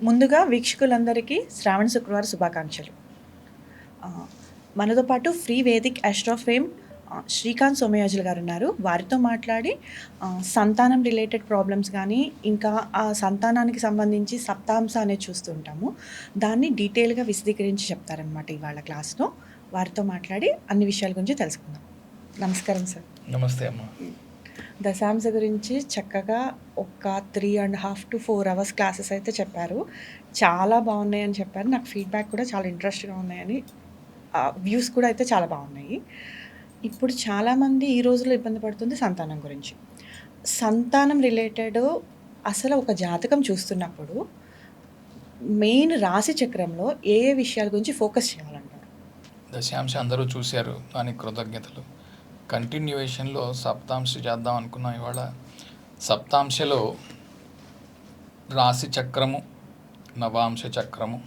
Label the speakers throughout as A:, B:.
A: ముందుగా వీక్షకులందరికీ శ్రావణ శుక్రవార శుభాకాంక్షలు. మనతో పాటు free Vedic astro fame Srikanth Somayajulu గారు ఉన్నారు. వారితో మాట్లాడి సంతానం రిలేటెడ్ ప్రాబ్లమ్స్ కానీ, ఇంకా ఆ సంతానానికి సంబంధించి సప్తాంశ అనేది చూస్తూ ఉంటాము. దాన్ని డీటెయిల్గా విశదీకరించి చెప్తారనమాట ఇవాళ క్లాస్లో. వారితో మాట్లాడి అన్ని విషయాల గురించి తెలుసుకుందాం. నమస్కారం సార్.
B: నమస్తే అమ్మ.
A: దశాంశ గురించి చక్కగా ఒక 3.5 to 4 hours క్లాసెస్ అయితే చెప్పారు. చాలా బాగున్నాయని చెప్పారు. నాకు ఫీడ్బ్యాక్ కూడా చాలా ఇంట్రెస్ట్గా ఉన్నాయని, వ్యూస్ కూడా అయితే చాలా బాగున్నాయి. ఇప్పుడు చాలామంది ఈ రోజుల్లో ఇబ్బంది పడుతుంది సంతానం గురించి. సంతానం రిలేటెడ్ అసలు ఒక జాతకం చూస్తున్నప్పుడు మెయిన్ రాశి చక్రంలో ఏ ఏ విషయాల గురించి ఫోకస్ చేయాలంటారు?
B: దశాంశ అందరూ చూశారు, దానికి కృతజ్ఞతలు. కంటిన్యూయేషన్లో సప్తాంశ చేద్దాం అనుకున్నాం. ఇవాళ సప్తాంశలో రాశి చక్రము, నవాంశ చక్రము,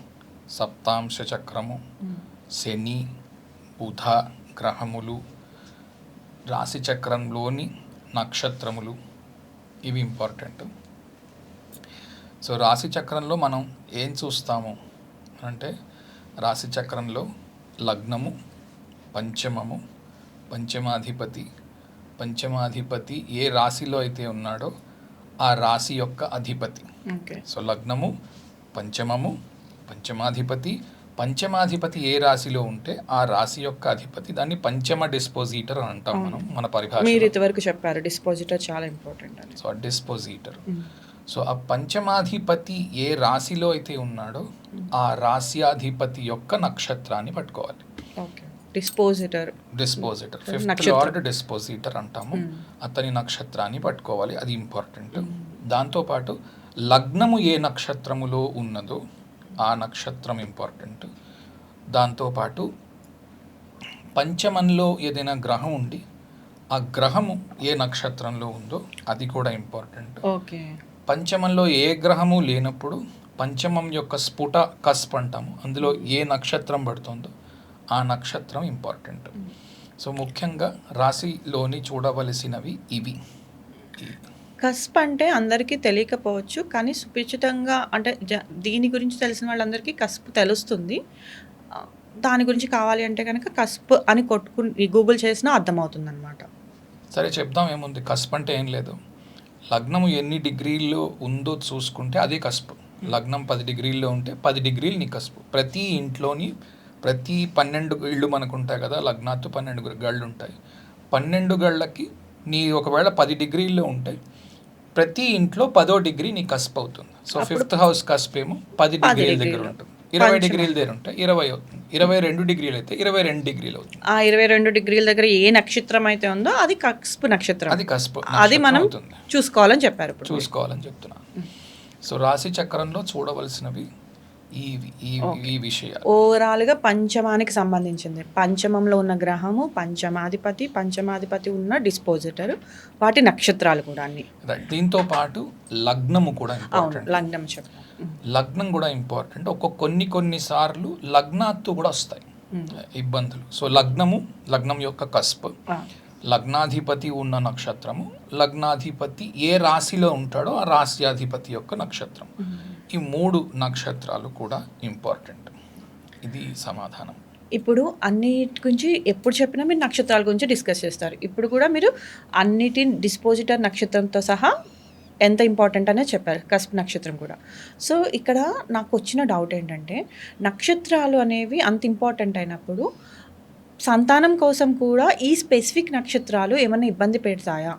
B: సప్తాంశ చక్రము, శని, బుధ గ్రహములు, రాశి చక్రంలోని నక్షత్రములు, ఇవి ఇంపార్టెంట్. సో రాశి చక్రంలో మనం ఏం చూస్తాము అంటే, రాశి చక్రంలో లగ్నము, పంచమము, పంచమాధిపతి ఏ రాశిలో అయితే ఉన్నాడో ఆ రాశి యొక్క అధిపతి. సో లగ్నము, పంచమము, పంచమాధిపతి ఏ రాశిలో ఉంటే ఆ రాశి యొక్క అధిపతి. దాన్ని పంచమ డిస్పోజిటర్ అని అంటాం మనం మన పరిభాష.
A: మీరు ఇంతవరకు చెప్పారు డిస్పోజిటర్ చాలా ఇంపార్టెంట్ అని.
B: సో డిస్పోజిటర్. సో ఆ పంచమాధిపతి ఏ రాశిలో అయితే ఉన్నాడో ఆ రాశ్యాధిపతి యొక్క నక్షత్రాన్ని పట్టుకోవాలి.
A: డిస్పోజిటర్
B: 5th లార్డ్ డిస్పోజిటర్ అంటాము. అతని నక్షత్రాన్ని పట్టుకోవాలి, అది ఇంపార్టెంట్. దాంతోపాటు లగ్నము ఏ నక్షత్రములో ఉన్నదో ఆ నక్షత్రం ఇంపార్టెంట్. దాంతోపాటు పంచమంలో ఏదైనా గ్రహం ఉండి ఆ గ్రహము ఏ నక్షత్రంలో ఉందో అది కూడా ఇంపార్టెంట్. పంచమంలో ఏ గ్రహము లేనప్పుడు పంచమం యొక్క స్ఫుట కస్ప్ అంటాము, అందులో ఏ నక్షత్రం పడుతుందో ఆ నక్షత్రం ఇంపార్టెంట్. సో ముఖ్యంగా రాశిలోని చూడవలసినవి ఇవి.
A: కస్ప్ అంటే అందరికీ తెలియకపోవచ్చు, కానీ సుపిచితంగా అంటే దీని గురించి తెలిసిన వాళ్ళందరికీ కస్ప్ తెలుస్తుంది. దాని గురించి కావాలి అంటే కనుక కస్ప్ అని కొట్టుకుని గూగుల్ చేసినా అర్థమవుతుంది అనమాట.
B: సరే చెప్దాం, ఏముంది. కస్ప్ అంటే ఏం లేదు, లగ్నము ఎన్ని డిగ్రీల్లో ఉందో చూసుకుంటే అదే కస్ప్. లగ్నం 10 డిగ్రీల్లో ఉంటే 10 డిగ్రీలు నీ కస్ప్. ప్రతి ఇంట్లోని ప్రతి 12 ఇళ్ళు మనకు ఉంటాయి కదా, లగ్నాత్తు 12 గళ్ళు ఉంటాయి. 12 గళ్ళకి నీ ఒకవేళ 10 డిగ్రీల్లో ఉంటాయి, ప్రతి ఇంట్లో 10వ డిగ్రీ నీ కస్ప్ అవుతుంది. సో 5th హౌస్ కస్ప్ ఏమో 10 డిగ్రీల దగ్గర ఉంటుంది. 20 డిగ్రీల దగ్గర ఉంటాయి 20 అవుతుంది. 22 డిగ్రీలు అయితే 22 డిగ్రీలు అవుతుంది. ఆ 22
A: డిగ్రీల దగ్గర ఏ నక్షత్రం అయితే ఉందో అది కస్ప్ నక్షత్రం,
B: అది కస్ప్,
A: అది మనం చూసుకోవాలని చెప్పారు,
B: చూసుకోవాలని చెప్తున్నాను. సో రాశి చక్రంలో చూడవలసినవి ఈ విషయాలు.
A: ఓవరాల్గా పంచమానికి సంబంధించింది. పంచమంలో ఉన్న గ్రహము, పంచమాధిపతి ఉన్న డిస్పోజిటర్, వాటి నక్షత్రాలు కూడా అన్ని.
B: దీంతో పాటు లగ్నము కూడా ఇంపార్టెంట్. లగ్నం కూడా ఇంపార్టెంట్. కొన్ని సార్లు లగ్నాత్తు కూడా వస్తాయి ఇబ్బందులు. సో లగ్నం యొక్క కస్ప్, లగ్నాధిపతి ఉన్న నక్షత్రము, లగ్నాధిపతి ఏ రాశిలో ఉంటాడో ఆ రాశ్యాధిపతి యొక్క నక్షత్రం, ఈ 3 నక్షత్రాలు కూడా ఇంపార్టెంట్. ఇది సమాధానం.
A: ఇప్పుడు అన్నిటి గురించి ఎప్పుడు చెప్పినా మీరు నక్షత్రాల గురించి డిస్కస్ చేస్తారు. ఇప్పుడు కూడా మీరు అన్నిటి డిస్పోజిటర్ నక్షత్రంతో సహా ఎంత ఇంపార్టెంట్ అనే చెప్పారు, కస్ప్ నక్షత్రం కూడా. సో ఇక్కడ నాకు వచ్చిన డౌట్ ఏంటంటే, నక్షత్రాలు అనేవి అంత ఇంపార్టెంట్ అయినప్పుడు సంతానం కోసం కూడా ఈ స్పెసిఫిక్ నక్షత్రాలు ఏమైనా ఇబ్బంది పెడతాయా?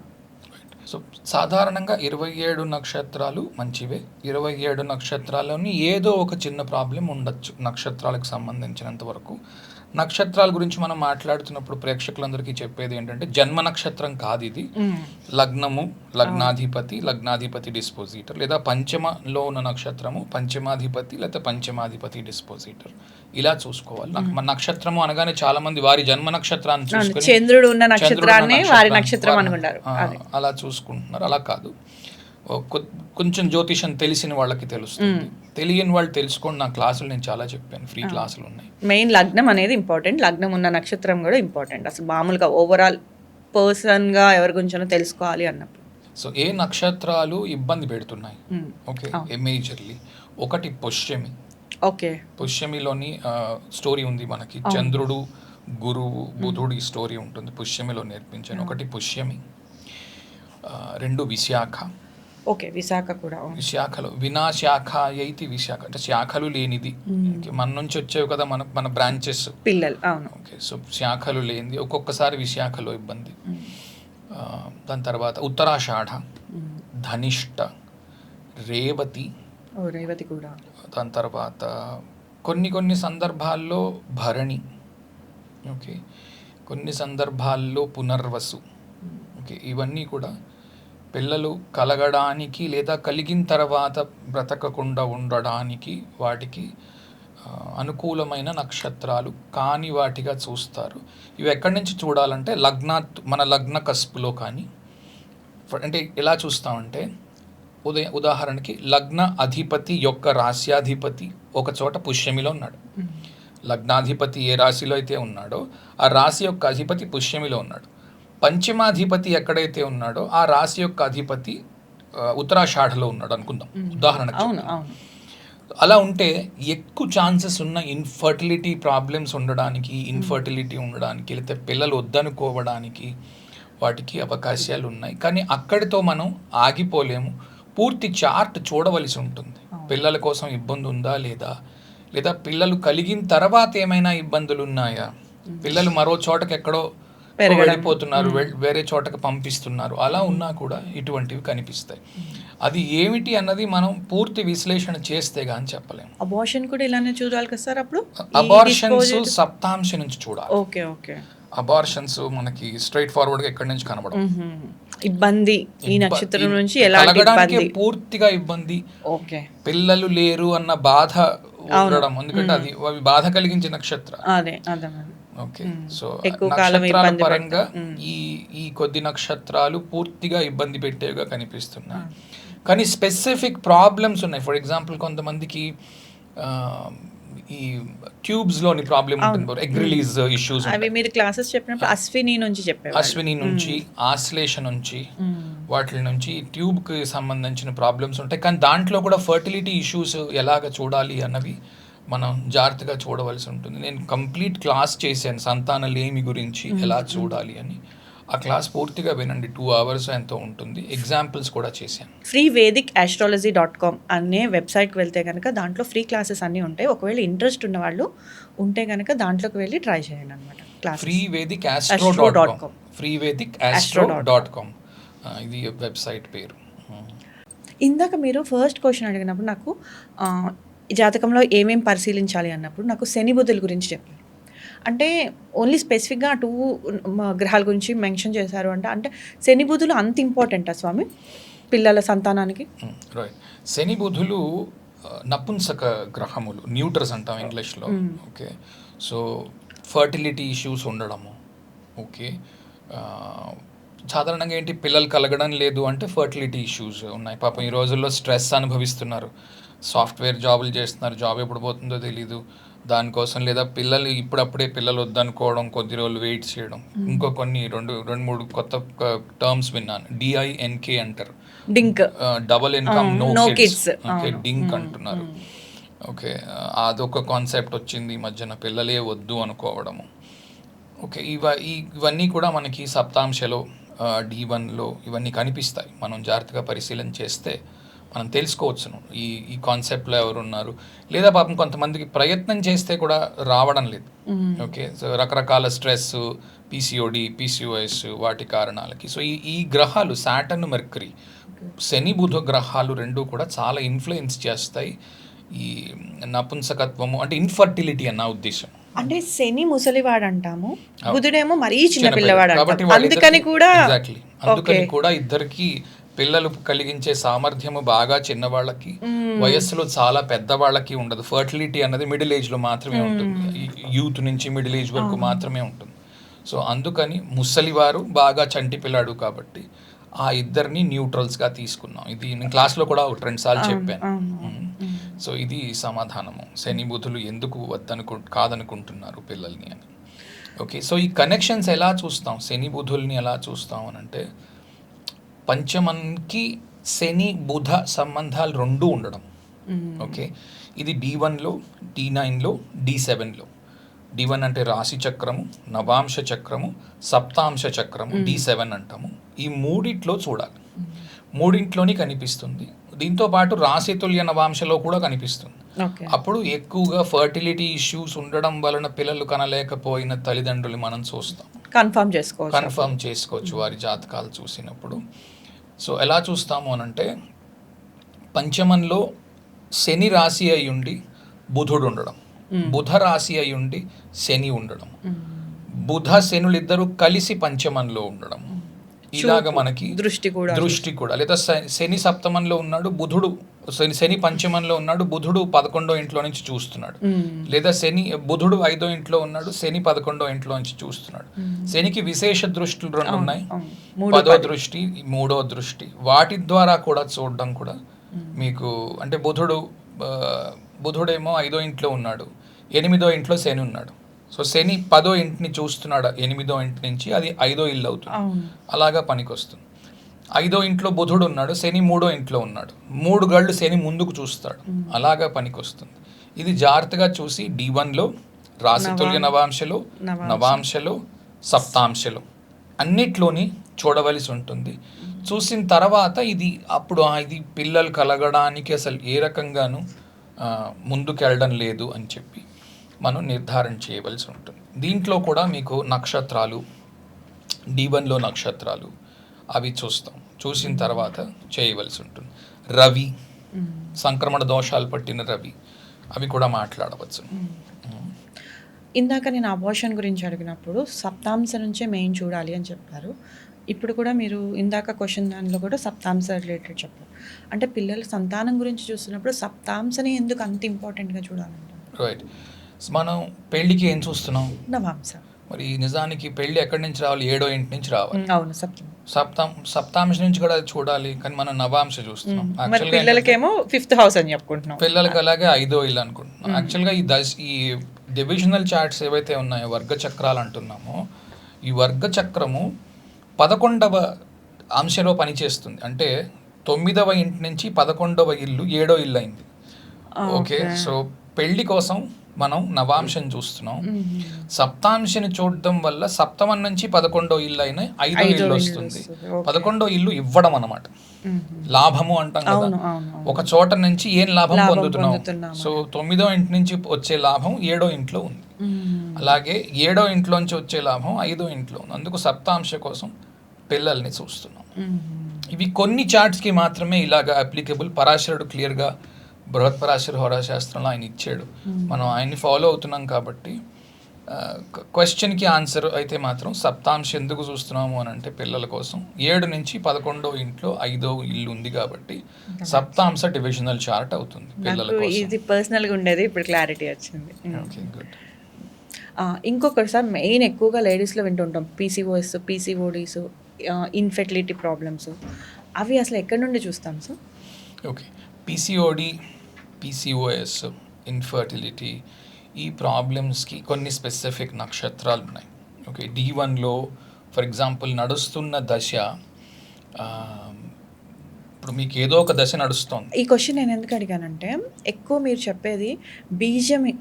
B: సో సాధారణంగా 27 నక్షత్రాలు మంచివే. 27 నక్షత్రాల్లోని ఏదో ఒక చిన్న ప్రాబ్లం ఉండొచ్చు నక్షత్రాలకు సంబంధించినంత వరకు. నక్షత్రాల గురించి మనం మాట్లాడుతున్నప్పుడు ప్రేక్షకులందరికీ చెప్పేది ఏంటంటే, జన్మ నక్షత్రం కాదు ఇది. లగ్నము, లగ్నాధిపతి డిస్పోజిటర్, లేదా పంచమలో ఉన్న నక్షత్రము పంచమాధిపతి లేదా పంచమాధిపతి డిస్పోజిటర్, ఇలా చూసుకోవాలి. నక్షత్రము అనగానే చాలా మంది వారి జన్మ నక్షత్రాన్ని చూసుకొని
A: చంద్రుడు ఉన్న నక్షత్రాన్ని వారి నక్షత్రం అనుకుంటారు,
B: అలా చూసుకుంటున్నారు. అలా కాదు, కొంచెం జ్యోతిషం తెలిసిన వాళ్ళకి తెలుస్తుంది, తెలియని వాళ్ళు తెలుసుకోండి. నా క్లాసులు నేను చాలా చెప్పాను, ఫ్రీ క్లాసులు ఉన్నాయి.
A: మెయిన్ లగ్నం అనేది ఇంపార్టెంట్, లగ్నం ఉన్న నక్షత్రం కూడా ఇంపార్టెంట్. అసలు మామూలుగా ఓవరాల్ పర్సన్గా ఎవరి గురించో తెలుసుకోవాలి అన్నప్పుడు.
B: సో ఏ నక్షత్రాలు ఇబ్బంది పెడుతున్నాయి, ఓకే, మేజర్లీ ఒకటి పుష్యమి.
A: ఓకే.
B: పుష్యమిలోని స్టోరీ ఉంది మనకి.
A: అవును.
B: చంద్రుడు, గురువు, బుధుడి స్టోరీ ఉంటుంది పుష్యమిలో నేర్పించాను. ఒకటి పుష్యమి, 2 విశాఖ.
A: ఓకే. విశాఖ కూడా. అవును.
B: విశాఖలో వినాశాఖ యైతి విశాఖ అంటే శాఖలు లేనిది. ఓకే, మన నుంచి వచ్చేవి కదా మన బ్రాంచెస్
A: పిల్లలు. అవును.
B: ఓకే, సో శాఖలు లేనిది. ఒక్కొక్కసారి విశాఖలో ఇబ్బంది. దాని తర్వాత ఉత్తరాషాఢ, ధనిష్ట, రేవతి.
A: ఓ, రేవతి కూడా.
B: దాని తర్వాత కొన్ని సందర్భాల్లో భరణి. ఓకే, కొన్ని సందర్భాల్లో పునర్వసు. ఓకే, ఇవన్నీ కూడా పిల్లలు కలగడానికి లేదా కలిగిన తర్వాత బ్రతకకుండా ఉండడానికి వాటికి అనుకూలమైన నక్షత్రాలు కాని వాటిగా చూస్తారు. ఇవి ఎక్కడి నుంచి చూడాలంటే మన లగ్న కస్పులో కానీ, అంటే ఎలా చూస్తామంటే ఉదాహరణకి లగ్న అధిపతి యొక్క రాశ్యాధిపతి ఒక చోట పుష్యమిలో ఉన్నాడు. లగ్నాధిపతి ఏ రాశిలో అయితే ఉన్నాడో ఆ రాశి యొక్క అధిపతి పుష్యమిలో ఉన్నాడు. పంచమాధిపతి ఎక్కడైతే ఉన్నాడో ఆ రాశి యొక్క అధిపతి ఉత్తరాషాఢలో ఉన్నాడు అనుకుందాం ఉదాహరణకు. అలా ఉంటే ఎక్కువ ఛాన్సెస్ ఉన్న ఇన్ఫర్టిలిటీ ప్రాబ్లమ్స్ ఉండడానికి, లేకపోతే పిల్లలు వద్దనుకోవడానికి వాటికి అవకాశాలు ఉన్నాయి. కానీ అక్కడితో మనం ఆగిపోలేము. పూర్తి చార్ట్ చూడవలసి ఉంటుంది. పిల్లల కోసం ఇబ్బంది ఉందా లేదా పిల్లలు కలిగిన తర్వాత ఏమైనా ఇబ్బందులు ఉన్నాయా, పిల్లలు మరో చోటకి ఎక్కడో వెళ్ళిపోతున్నారు, వేరే చోటకి పంపిస్తున్నారు, అలా ఉన్నా కూడా ఇటువంటివి కనిపిస్తాయి. అది ఏమిటి అన్నది మనం పూర్తి విశ్లేషణ చేస్తే గాని చెప్పలేము.
A: అబార్షన్ కూడా ఇలానే చూడాలి కదా సార్? అప్పుడు
B: అబార్షన్స్ సప్తాంశ నుంచి చూడాలి.
A: ఓకే. ఓకే.
B: అబార్షన్స్ మనకి స్ట్రైట్ ఫార్వర్డ్ గా ఎక్కడి నుంచి కనబడవు.
A: ఇబ్బంది ఈ నక్షత్రం నుంచి ఎలాంటి ఇబ్బంది? పూర్తిగా
B: ఇబ్బంది.
A: ఓకే.
B: పిల్లలు లేరు అన్న బాధ ఉండడం, ఎందుకంటే అది బాధ కలిగించే నక్షత్రం.
A: అదే.
B: ఓకే, సో నక్షత్రాల పరంగా ఈ కొద్ది నక్షత్రాలు పూర్తిగా ఇబ్బంది పెట్టేవిగా కనిపిస్తున్నాయి. కానీ స్పెసిఫిక్ ప్రాబ్లమ్స్ ఉన్నాయి. ఫర్ ఎగ్జాంపుల్ కొంతమందికి ఈ ట్యూబ్స్ లోని ప్రాబ్లం ఉంటుంది, ఎగ్ రిలీజ్ ఇష్యూస్.
A: అవి మీరు క్లాసెస్ చెప్పినప్పుడు అశ్విని నుంచి
B: ఆశ్లేష నుంచి వాటి నుంచి ట్యూబ్ కి సంబంధించిన ప్రాబ్లమ్స్ ఉంటాయి. కానీ దాంట్లో కూడా ఫర్టిలిటీ ఇష్యూస్ ఎలాగ చూడాలి అన్నవి మనం జాగ్రత్తగా చూడవలసి ఉంటుంది. నేను కంప్లీట్ క్లాస్ చేశాను సంతానలేమి గురించి ఎలా చూడాలి అని. ఆ క్లాస్ పూర్తిగా వినండి, 2 hours ఎంతో ఉంటుంది. ఎగ్జాంపుల్స్ కూడా చేశాను.
A: freevedicastrology.com అనే వెబ్సైట్కి వెళ్తే కనుక దాంట్లో ఫ్రీ క్లాసెస్ అన్నీ ఉంటాయి. ఒకవేళ ఇంట్రెస్ట్ ఉన్న వాళ్ళు ఉంటే కనుక దాంట్లోకి వెళ్ళి ట్రై చేయండి అనమాట.
B: freevedicastrology.com freevedicastrology.com ఇది వెబ్సైట్ పేరు.
A: ఇందాక మీరు ఫస్ట్ క్వశ్చన్ అడిగినప్పుడు నాకు జాతకంలో ఏమేమి పరిశీలించాలి అన్నప్పుడు నాకు శని బుధుల గురించి చెప్పారు. అంటే ఓన్లీ స్పెసిఫిక్గా 2 గ్రహాల గురించి మెన్షన్ చేశారు అంటే శని బుధులు అంత ఇంపార్టెంటా స్వామి పిల్లల సంతానానికి?
B: రైట్. శని బుధులు నపుంసక గ్రహములు, న్యూటర్స్ అంటాం ఇంగ్లీష్లో. ఓకే, సో ఫర్టిలిటీ ఇష్యూస్ ఉండడము. ఓకే, సాధారణంగా ఏంటి, పిల్లలు కలగడం లేదు అంటే ఫర్టిలిటీ ఇష్యూస్ ఉన్నాయి. పాపం ఈ రోజుల్లో స్ట్రెస్ అనుభవిస్తున్నారు, సాఫ్ట్వేర్ జాబులు చేస్తున్నారు, జాబ్ ఎప్పుడు పోతుందో తెలీదు దానికోసం, లేదా ఇప్పుడప్పుడే పిల్లలు వద్దనుకోవడం, కొద్ది రోజులు వెయిట్ చేయడం. ఇంకో కొన్ని 2-3 కొత్త టర్మ్స్ విన్నాను. DINK అంటారు, DINK, double income no kids. Okay, DINK అంటున్నారు. ఓకే, అదొక కాన్సెప్ట్ వచ్చింది ఈ మధ్యన, పిల్లలే వద్దు అనుకోవడము. ఓకే, ఇవన్నీ కూడా మనకి సప్తాంశలో D1లో ఇవన్నీ కనిపిస్తాయి. మనం జాగ్రత్తగా పరిశీలన చేస్తే మనం తెలుసుకోవచ్చును ఈ కాన్సెప్ట్లో ఎవరు ఉన్నారు. లేదా పాపం కొంతమందికి ప్రయత్నం చేస్తే కూడా రావడం లేదు. ఓకే, సో రకరకాల స్ట్రెస్, PCOD, PCOS వాటి కారణాలకి. సో ఈ గ్రహాలు సాటర్న్, మెర్క్యూరీ, శని బుధ గ్రహాలు 2 కూడా చాలా ఇన్ఫ్లుయెన్స్ చేస్తాయి ఈ నపుంసకత్వము, అంటే ఇన్ఫర్టిలిటీ అన్న ఉద్దేశం.
A: అంటే శని ముసలివాడు అంటాము, బుధుడేమో మరీ చిన్న పిల్లవాడు, అందుకని కూడా
B: ఇద్దరికి పిల్లలు కలిగించే సామర్థ్యము బాగా చిన్నవాళ్ళకి, వయస్సులో చాలా పెద్దవాళ్ళకి ఉండదు. ఫర్టిలిటీ అన్నది మిడిల్ ఏజ్లో మాత్రమే ఉంటుంది, యూత్ నుంచి మిడిల్ ఏజ్ వరకు మాత్రమే ఉంటుంది. సో అందుకని ముసలివారు బాగా చంటి పిల్లాడు కాబట్టి ఆ ఇద్దరిని న్యూట్రల్స్గా తీసుకున్నాం. ఇది నేను క్లాస్లో కూడా 2 సార్లు చెప్పాను. సో ఇది సమాధానము, శని బుధులు ఎందుకు కాదనుకుంటున్నారు పిల్లల్ని అని. ఓకే, సో ఈ కనెక్షన్స్ ఎలా చూస్తాం, శని బుధుల్ని ఎలా చూస్తాం అని అంటే, పంచమంకి శని బుధ సంబంధాలు 2 ఉండడం, ఓకే, ఇది D1లో, D9లో, D7లో. D1 అంటే రాశి చక్రము, నవాంశ చక్రము, సప్తాంశ చక్రము, D7 అంటాము. ఈ మూడిట్లో చూడాలి, మూడింట్లోని కనిపిస్తుంది. దీంతో పాటు రాశితుల్య నవాంశలో కూడా కనిపిస్తుంది. అప్పుడు ఎక్కువగా ఫర్టిలిటీ ఇష్యూస్ ఉండడం వలన పిల్లలు కనలేకపోయిన తల్లిదండ్రులు మనం చూస్తాం, కన్ఫర్మ్ చేసుకోవచ్చు వారి జాతకాలు చూసినప్పుడు. సో ఎలా చూస్తాము అనంటే, పంచమంలో శని రాశి అయి ఉండి బుధుడు ఉండడం, బుధ రాశి అయి ఉండి శని ఉండడం, బుధ శనులు ఇద్దరు కలిసి పంచమంలో ఉండడం, ఇలాగ మనకి దృష్టి కూడా లేదా శని సప్తమంలో ఉన్నాడు, బుధుడు శని పంచమంలో ఉన్నాడు, బుధుడు 11వ ఇంట్లో నుంచి చూస్తున్నాడు, లేదా బుధుడు 5వ ఇంట్లో ఉన్నాడు, శని 11వ ఇంట్లో నుంచి చూస్తున్నాడు. శనికి విశేష దృష్టిలు 2 ఉన్నాయి, 10వ దృష్టి, 3వ దృష్టి. వాటి ద్వారా కూడా చూడడం కూడా మీకు అంటే బుధుడేమో 5వ ఇంట్లో ఉన్నాడు, 8వ ఇంట్లో శని ఉన్నాడు. సో శని 10వ ఇంటిని చూస్తున్నాడు 8వ ఇంటి నుంచి, అది 5వ ఇల్లు అవుతుంది. అలాగా పనికొస్తుంది. 5వ ఇంట్లో బుధుడు ఉన్నాడు, శని 3వ ఇంట్లో ఉన్నాడు, 3 గళ్ళు శని ముందుకు చూస్తాడు, అలాగా పనికొస్తుంది. ఇది జాగ్రత్తగా చూసి D1లో రాశితుల్య నవాంశలో, నవాంశలో, సప్తాంశలో అన్నిట్లోని చూడవలసి ఉంటుంది. చూసిన తర్వాత ఇది పిల్లలు కలగడానికి అసలు ఏ రకంగానూ ముందుకెళ్ళడం లేదు అని చెప్పి మనం నిర్ధారణ చేయవలసి ఉంటుంది. దీంట్లో కూడా మీకు నక్షత్రాలు, D1లో నక్షత్రాలు అవి చూసిన తర్వాత చేయవలసి ఉంటుంది. రవి, సంక్రమణ దోషాలు పట్టిన రవి, అవి కూడా మాట్లాడవచ్చు.
A: ఇందాక నేను అబార్షన్ గురించి అడిగినప్పుడు సప్తాంశ నుంచే మెయిన్ చూడాలి అని చెప్పారు. ఇప్పుడు కూడా మీరు ఇందాక క్వశ్చన్ దానిలో కూడా సప్తాంశ రిలేటెడ్ చెప్పారు. అంటే పిల్లల సంతానం గురించి చూస్తున్నప్పుడు సప్తాంశని ఎందుకు అంత ఇంపార్టెంట్గా చూడాలంటే?
B: రైట్, మనం పెళ్ళికి ఏం చూస్తున్నాం?
A: నవాంశ.
B: మరి నిజానికి పెళ్ళి ఎక్కడి నుంచి రావాలి? 7వ ఇంటి నుంచి రావాలి.
A: అవును,
B: సప్తాంశ నుంచి కూడా చూడాలి, కానీ మనం నవాంశ చూస్తున్నాం.
A: పిల్లలకేమో 5th హౌస్ అని చెప్పుకుంటున్నాం,
B: పిల్లలకి అలాగే 5వ ఇల్లు అనుకుంటున్నాం. యాక్చువల్గా ఈ డివిజనల్ చార్ట్స్ ఏవైతే ఉన్నాయో, వర్గ చక్రాలు అంటున్నామో, ఈ వర్గ చక్రము 11వ అంశలో పనిచేస్తుంది. అంటే 9వ ఇంటి నుంచి 11వ ఇల్లు 7వ ఇల్లు అయింది. ఓకే, సో పెళ్లి కోసం మనం నవాంశం చూస్తున్నాం. సప్తాంశని చూడడం వల్ల సప్తమం నుంచి 11వ ఇల్లు అయిన 5వ ఇల్లు వస్తుంది. 11వ ఇల్లు ఇవ్వడం అన్నమాట, లాభము అంటాం కదా. ఒక చోట నుంచి ఏం లాభం పొందుతున్నాం. సో 9వ ఇంటి నుంచి వచ్చే లాభం 7వ ఇంట్లో ఉంది, అలాగే 7వ ఇంట్లోంచి వచ్చే లాభం 5వ ఇంట్లో ఉంది. అందుకు సప్తాంశ కోసం పిల్లల్ని చూస్తున్నాం. ఇవి కొన్ని చార్ట్స్కి మాత్రమే ఇలాగా అప్లికబుల్. పరాశరుడు క్లియర్గా బృహత్పరాశర హోరాశాస్త్రంలో ఆయన ఇచ్చాడు, మనం ఆయన్ని ఫాలో అవుతున్నాం కాబట్టి క్వశ్చన్కి ఆన్సర్ అయితే మాత్రం సప్తాంశ ఎందుకు చూస్తున్నాము అని అంటే పిల్లల కోసం 7 నుంచి 11వ ఇంట్లో 5వ ఇల్లు ఉంది కాబట్టి సప్తాంశ డివిజనల్ చార్ట్ అవుతుంది పిల్లల కోసం.
A: ఇది పర్సనల్గా ఉండేది, ఇప్పుడు క్లారిటీ వచ్చింది. Okay, good. ఇంకొకటి సార్, మెయిన్ ఎక్కువగా లేడీస్లో వింటుంటాం PCOS, PCODs, ఇన్ఫెర్టిలిటీ ప్రాబ్లమ్స్. అవి అసలు ఎక్కడి నుండి చూస్తాం sir?
B: Okay, PCOD, PCOS, infertility, ఈ ప్రాబ్లమ్స్కి కొన్ని స్పెసిఫిక్ నక్షత్రాలు ఉన్నాయి. ఓకే, D1లో ఫర్ ఎగ్జాంపుల్ నడుస్తున్న దశ, ఇప్పుడు మీకు ఏదో ఒక దశ నడుస్తుంది.
A: ఈ క్వశ్చన్ నేను ఎందుకు అడిగానంటే, ఎక్కువ మీరు చెప్పేది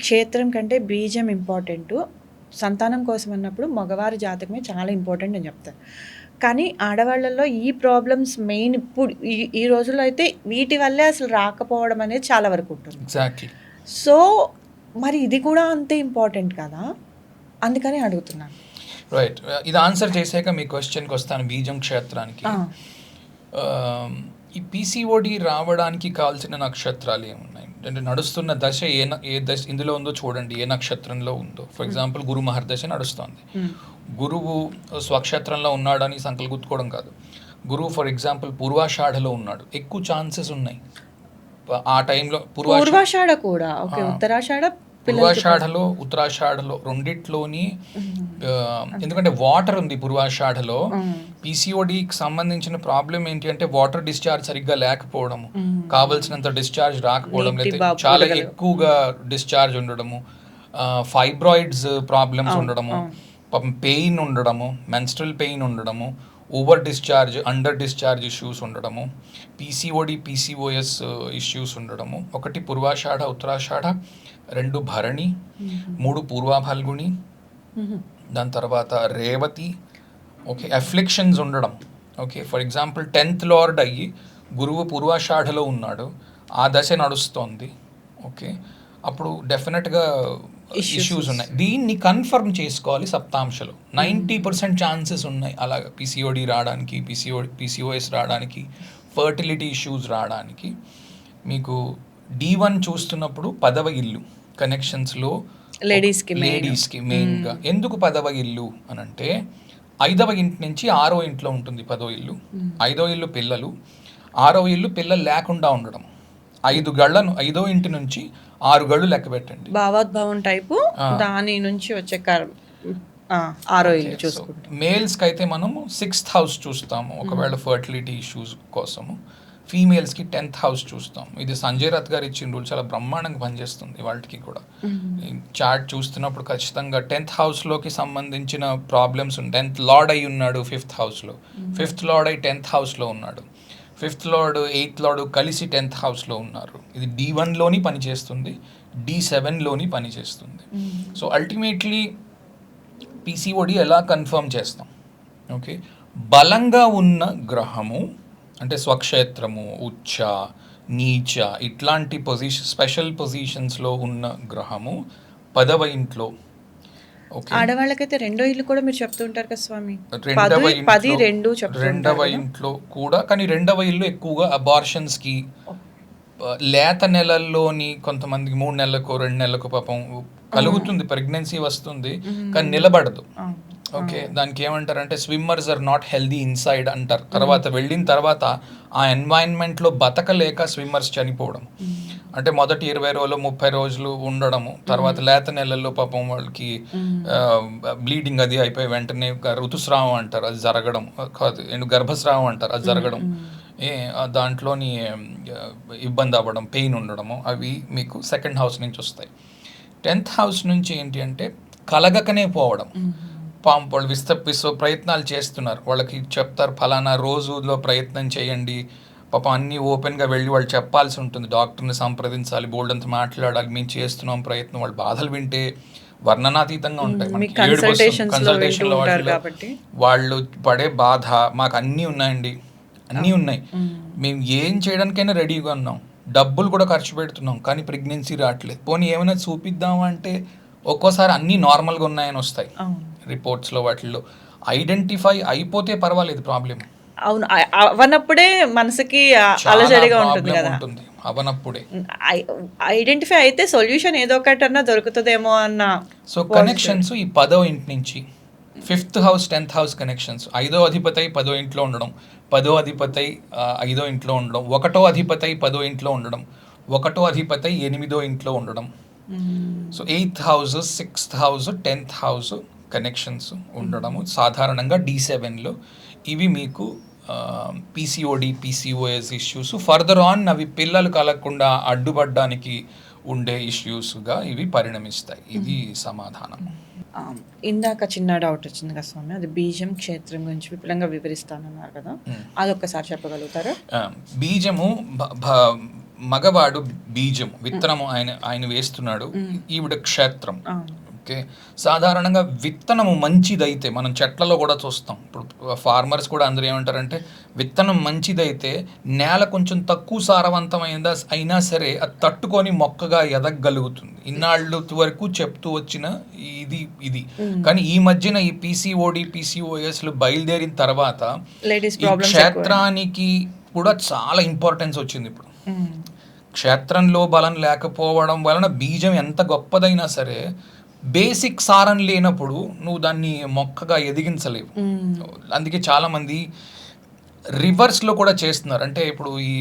A: క్షేత్రం కంటే బీజం ఇంపార్టెంట్, సంతానం కోసం అన్నప్పుడు మగవారి జాతకమే చాలా ఇంపార్టెంట్ అని చెప్తారు. కానీ ఆడవాళ్ళల్లో ఈ ప్రాబ్లమ్స్ మెయిన్ ఇప్పుడు ఈ రోజుల్లో అయితే వీటి వల్లే అసలు రాకపోవడం అనేది చాలా వరకు ఉంటుంది.
B: ఎగ్జాక్ట్లీ.
A: సో మరి ఇది కూడా అంతే ఇంపార్టెంట్ కదా, అందుకని అడుగుతున్నాను.
B: రైట్, ఇది ఆన్సర్ చేసాక మీ క్వశ్చన్కి వస్తాను. బీజం క్షేత్రానికి ఈ PCOD రావడానికి కావాల్సిన నక్షత్రాలు ఏమున్నాయి అంటే, నడుస్తున్న దశ ఏ దశ ఇందులో ఉందో చూడండి, ఏ నక్షత్రంలో ఉందో. ఫర్ ఎగ్జాంపుల్ గురు మహర్దశ నడుస్తుంది, గురువు స్వక్షేత్రంలో ఉన్నాడని సంకల్ గుర్తుకోవడం కాదు. గురువు ఫర్ ఎగ్జాంపుల్ పూర్వాషాఢలో ఉన్నాడు, ఎక్కువ ఛాన్సెస్ ఉన్నాయి ఆ టైంలో.
A: పూర్వాషాఢ కూడా, ఓకే, ఉత్తరాషాఢ,
B: పూర్వాషాఢలో ఉత్తరాషాఢలో రెండిట్లోని, ఎందుకంటే వాటర్ ఉంది పూర్వాషాఢలో. PCODకి సంబంధించిన ప్రాబ్లం ఏంటి అంటే వాటర్ డిశ్చార్జ్ సరిగ్గా లేకపోవడము, కావలసినంత డిశ్చార్జ్ రాకపోవడం, లేదా చాలా ఎక్కువగా డిశ్చార్జ్ ఉండడము, ఫైబ్రాయిడ్స్ ప్రాబ్లమ్స్ ఉండడము, పెయిన్ ఉండడము, మెన్స్ట్రల్ పెయిన్ ఉండడము, over discharge, under discharge issues ఉండడము, పీసీఓడి పీసీఓఎస్ ఇష్యూస్ ఉండడము, 1 పూర్వాషాఢ ఉత్తరాషాఢ, 2 భరణి, 3 పూర్వాఫల్గుని, దాని తర్వాత రేవతి. ఓకే, అఫ్లిక్షన్స్ ఉండడం. Okay, for example 10th lord అయ్యి గురువు పూర్వాషాఢలో ఉన్నాడు, ఆ దశ నడుస్తోంది. ఓకే, అప్పుడు డెఫినెట్గా ఇష్యూస్ ఉన్నాయి. దీన్ని కన్ఫర్మ్ చేసుకోవాలి సప్తాంశలో. 90% ఛాన్సెస్ ఉన్నాయి అలా పీసీఓడి రావడానికి, పీసీఓఎస్ రావడానికి, ఫర్టిలిటీ ఇష్యూస్ రావడానికి. మీకు D1 చూస్తున్నప్పుడు 10వ ఇల్లు కనెక్షన్స్లో లేడీస్కి మెయిన్గా. ఎందుకు 10వ ఇల్లు అని అంటే 5వ ఇంటి నుంచి 6వ ఇంట్లో ఉంటుంది 10వ ఇల్లు. 5వ ఇల్లు పిల్లలు, 6వ ఇల్లు పిల్లలు లేకుండా ఉండడం. 5వ ఇంటి నుంచి 6 గళ్ళు లెక్క పెట్టండి.
A: భావోద్భవం టైపు దాని నుంచి వచ్చే 6వ ఇల్లు చూసుకుంటాం.
B: మేల్స్కి అయితే మనము 6th హౌస్ చూస్తాము ఒకవేళ ఫర్టిలిటీ ఇష్యూస్ కోసము. ఫీమేల్స్కి 10th హౌస్ చూస్తాం. ఇది సంజయ్ రత్ గారు ఇచ్చిన రూల్ చాలా బ్రహ్మాండంగా పనిచేస్తుంది వాళ్ళకి కూడా. చార్ట్ చూస్తున్నప్పుడు ఖచ్చితంగా 10th హౌస్లోకి సంబంధించిన ప్రాబ్లమ్స్ ఉంటాయి. 10th లార్డ్ అయి ఉన్నాడు 5th హౌస్లో, 5th లార్డ్ అయి 10th హౌస్లో ఉన్నాడు, 5th లార్డ్ 8th లార్డ్ కలిసి 10th హౌస్లో ఉన్నారు. ఇది D1లోని పనిచేస్తుంది, D7లోని పనిచేస్తుంది. సో అల్టిమేట్లీ పీసీఓడి ఎలా కన్ఫర్మ్ చేస్తాం? ఓకే, బలంగా ఉన్న గ్రహము అంటే స్వక్షేత్రము, ఉచ్చ, నీచ ఇట్లాంటి స్పెషల్ పొజిషన్స్లో ఉన్న గ్రహము 10వ ఇంట్లో.
A: ఆడవాళ్ళకైతే 2వ ఇల్లు కూడా మీరు చెప్తుంటారు కదా స్వామి,
B: 2వ ఇంట్లో కూడా. కానీ 2వ ఇల్లు ఎక్కువగా అబార్షన్స్కి, లేత నెలల్లోని కొంతమందికి 3 నెలలకు 2 నెలలకు పాపం కలుగుతుంది, ప్రెగ్నెన్సీ వస్తుంది కానీ నిలబడదు. ఓకే, దానికి ఏమంటారంటే swimmers are not healthy inside అంటారు. తర్వాత వెళ్ళిన తర్వాత ఆ ఎన్వైరన్మెంట్లో బతకలేక స్విమ్మర్స్ చనిపోవడం. అంటే మొదటి 20 రోజులు 30 రోజులు ఉండడము, తర్వాత లేత నెలల్లో పాపం వాళ్ళకి బ్లీడింగ్ అది అయిపోయి వెంటనే ఋతుస్రావం అంటారు అది జరగడం, గర్భస్రావం అంటారు అది జరగడం, దాంట్లోని ఇబ్బంది అవ్వడం, పెయిన్ ఉండడము, అవి మీకు 2nd హౌస్ నుంచి వస్తాయి. 10th హౌస్ నుంచి ఏంటి అంటే కలగకనే పోవడం. వాళ్ళు విశ్వ ప్రయత్నాలు చేస్తున్నారు, వాళ్ళకి చెప్తారు ఫలానా రోజులో ప్రయత్నం చేయండి, పాపం అన్నీ ఓపెన్గా వెళ్ళి వాళ్ళు చెప్పాల్సి ఉంటుంది, డాక్టర్ని సంప్రదించాలి, బోల్డ్ అంతా మాట్లాడాలి, మేము చేస్తున్నాం ప్రయత్నం. వాళ్ళ బాధలు వింటే వర్ణనాతీతంగా ఉంటాయి. కన్సల్టేషన్లో వాళ్ళు పడే బాధ మాకు అన్నీ ఉన్నాయండి, అన్నీ ఉన్నాయి, మేము ఏం చేయడానికైనా రెడీగా ఉన్నాం, డబ్బులు కూడా ఖర్చు పెడుతున్నాం, కానీ ప్రెగ్నెన్సీ రావట్లేదు, పోనీ ఏమైనా చూపిద్దామంటే ఒక్కోసారి అన్నీ నార్మల్గా ఉన్నాయని వస్తాయి రిపోర్ట్స్లో. వాటిల్లో ఐడెంటిఫై అయిపోతే పర్వాలేదు, ప్రాబ్లం
A: అవును అవనప్పుడే మనసుకి అలజడిగా ఉంటుంది కదా,
B: అవనప్పుడే
A: ఐడెంటిఫై అయితే సొల్యూషన్ ఏదో ఒకటన్నా దొరుకుతుందేమో అన్న.
B: సో కనెక్షన్స్ ఈ 10వ ఇంటి నుంచి 5th house 10th house connections, 5వ అధిపతి 10వ ఇంట్లో ఉండడం, 10వ అధిపతి 5వ ఇంట్లో ఉండడం, 1వ అధిపతి 10వ ఇంట్లో ఉండడం, 1వ అధిపతి 8వ ఇంట్లో ఉండడం. So 8th house 6th house 10th house connections ఉండడము సాధారణంగా D7లో. ఇవి మీకు PCOD PCOS issues further on అవి పిల్లలు కలగకుండా అడ్డుపడడానికి ఉండే ఇష్యూస్గా ఇవి పరిణమిస్తాయి. ఇది సమాధానం.
A: ఇందాక చిన్న డౌట్ వచ్చింది కదా స్వామి, అది బీజం క్షేత్రం గురించి విపులంగా వివరిస్తానన్నారు కదా, అదొక్కసారి చెప్పగలుగుతారా?
B: బీజము మగవాడు బీజం విత్తనము ఆయన వేస్తున్నాడు, ఈవిడ క్షేత్రం. ఓకే, సాధారణంగా విత్తనము మంచిదైతే మనం చెట్లలో కూడా చూస్తాం. ఇప్పుడు ఫార్మర్స్ కూడా అందరూ ఏమంటారంటే విత్తనం మంచిదైతే నేల కొంచెం తక్కువ సారవంతమైందా అయినా సరే అది తట్టుకొని మొక్కగా ఎదగగలుగుతుంది. ఇన్నాళ్ళు వరకు చెప్తూ వచ్చిన ఇది కానీ ఈ మధ్యన ఈ పీసీఓడి పీసీఓఎస్లు బయలుదేరిన తర్వాత క్షేత్రానికి కూడా చాలా ఇంపార్టెన్స్ వచ్చింది. ఇప్పుడు క్షేత్రంలో బలం లేకపోవడం వలన బీజం ఎంత గొప్పదైనా సరే బేసిక్ సారం లేనప్పుడు నువ్వు దాన్ని మొక్కగా ఎదిగించలేవు. అందుకే చాలామంది రివర్స్లో కూడా చేస్తున్నారు. అంటే ఇప్పుడు ఈ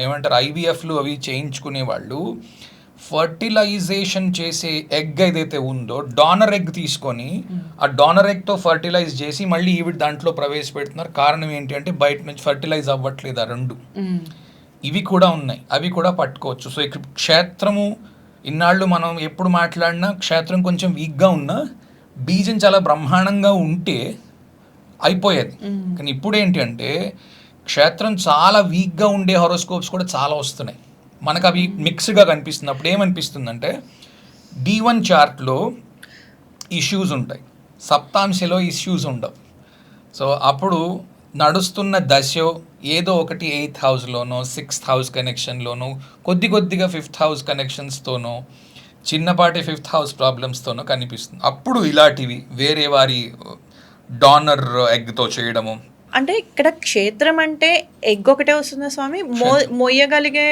B: ఏమంటారు IVFలు అవి చేయించుకునే వాళ్ళు ఫర్టిలైజేషన్ చేసే ఎగ్ ఏదైతే ఉందో డోనర్ ఎగ్ తీసుకొని ఆ డోనర్ ఎగ్తో ఫర్టిలైజ్ చేసి మళ్ళీ ఈవిడ దాంట్లో ప్రవేశపెడుతున్నారు. కారణం ఏంటి అంటే బయట నుంచి ఫర్టిలైజ్ అవ్వట్లేదు. ఆ రెండు ఇవి కూడా ఉన్నాయి, అవి కూడా పట్టుకోవచ్చు. సో ఇక్కడ క్షేత్రము ఇన్నాళ్ళు మనం ఎప్పుడు మాట్లాడినా క్షేత్రం కొంచెం వీక్గా ఉన్నా బీజం చాలా బ్రహ్మాండంగా ఉంటే అయిపోయేది. కానీ ఇప్పుడు ఏంటి అంటే క్షేత్రం చాలా వీక్గా ఉండే హారోస్కోప్స్ కూడా చాలా వస్తున్నాయి. మనకు అవి మిక్స్డ్గా కనిపిస్తుంది. అప్పుడు ఏమనిపిస్తుందంటే D1 చార్ట్లో ఇష్యూస్ ఉంటాయి, సప్తాంశలో ఇష్యూస్ ఉండవు. సో అప్పుడు నడుస్తున్న దశ ఏదో ఒకటి 8th హౌస్లోనో 6th హౌస్ కనెక్షన్లోనో కొద్దిగా 5th హౌస్ కనెక్షన్స్తోనో చిన్నపాటి 5th హౌస్ ప్రాబ్లమ్స్తోనో కనిపిస్తుంది. అప్పుడు ఇలాంటివి వేరే వారి డానర్ ఎగ్తో చేయడము.
A: అంటే ఇక్కడ క్షేత్రం అంటే ఎగ్ ఒకటే వస్తుందా స్వామి? మొయ్యగలిగే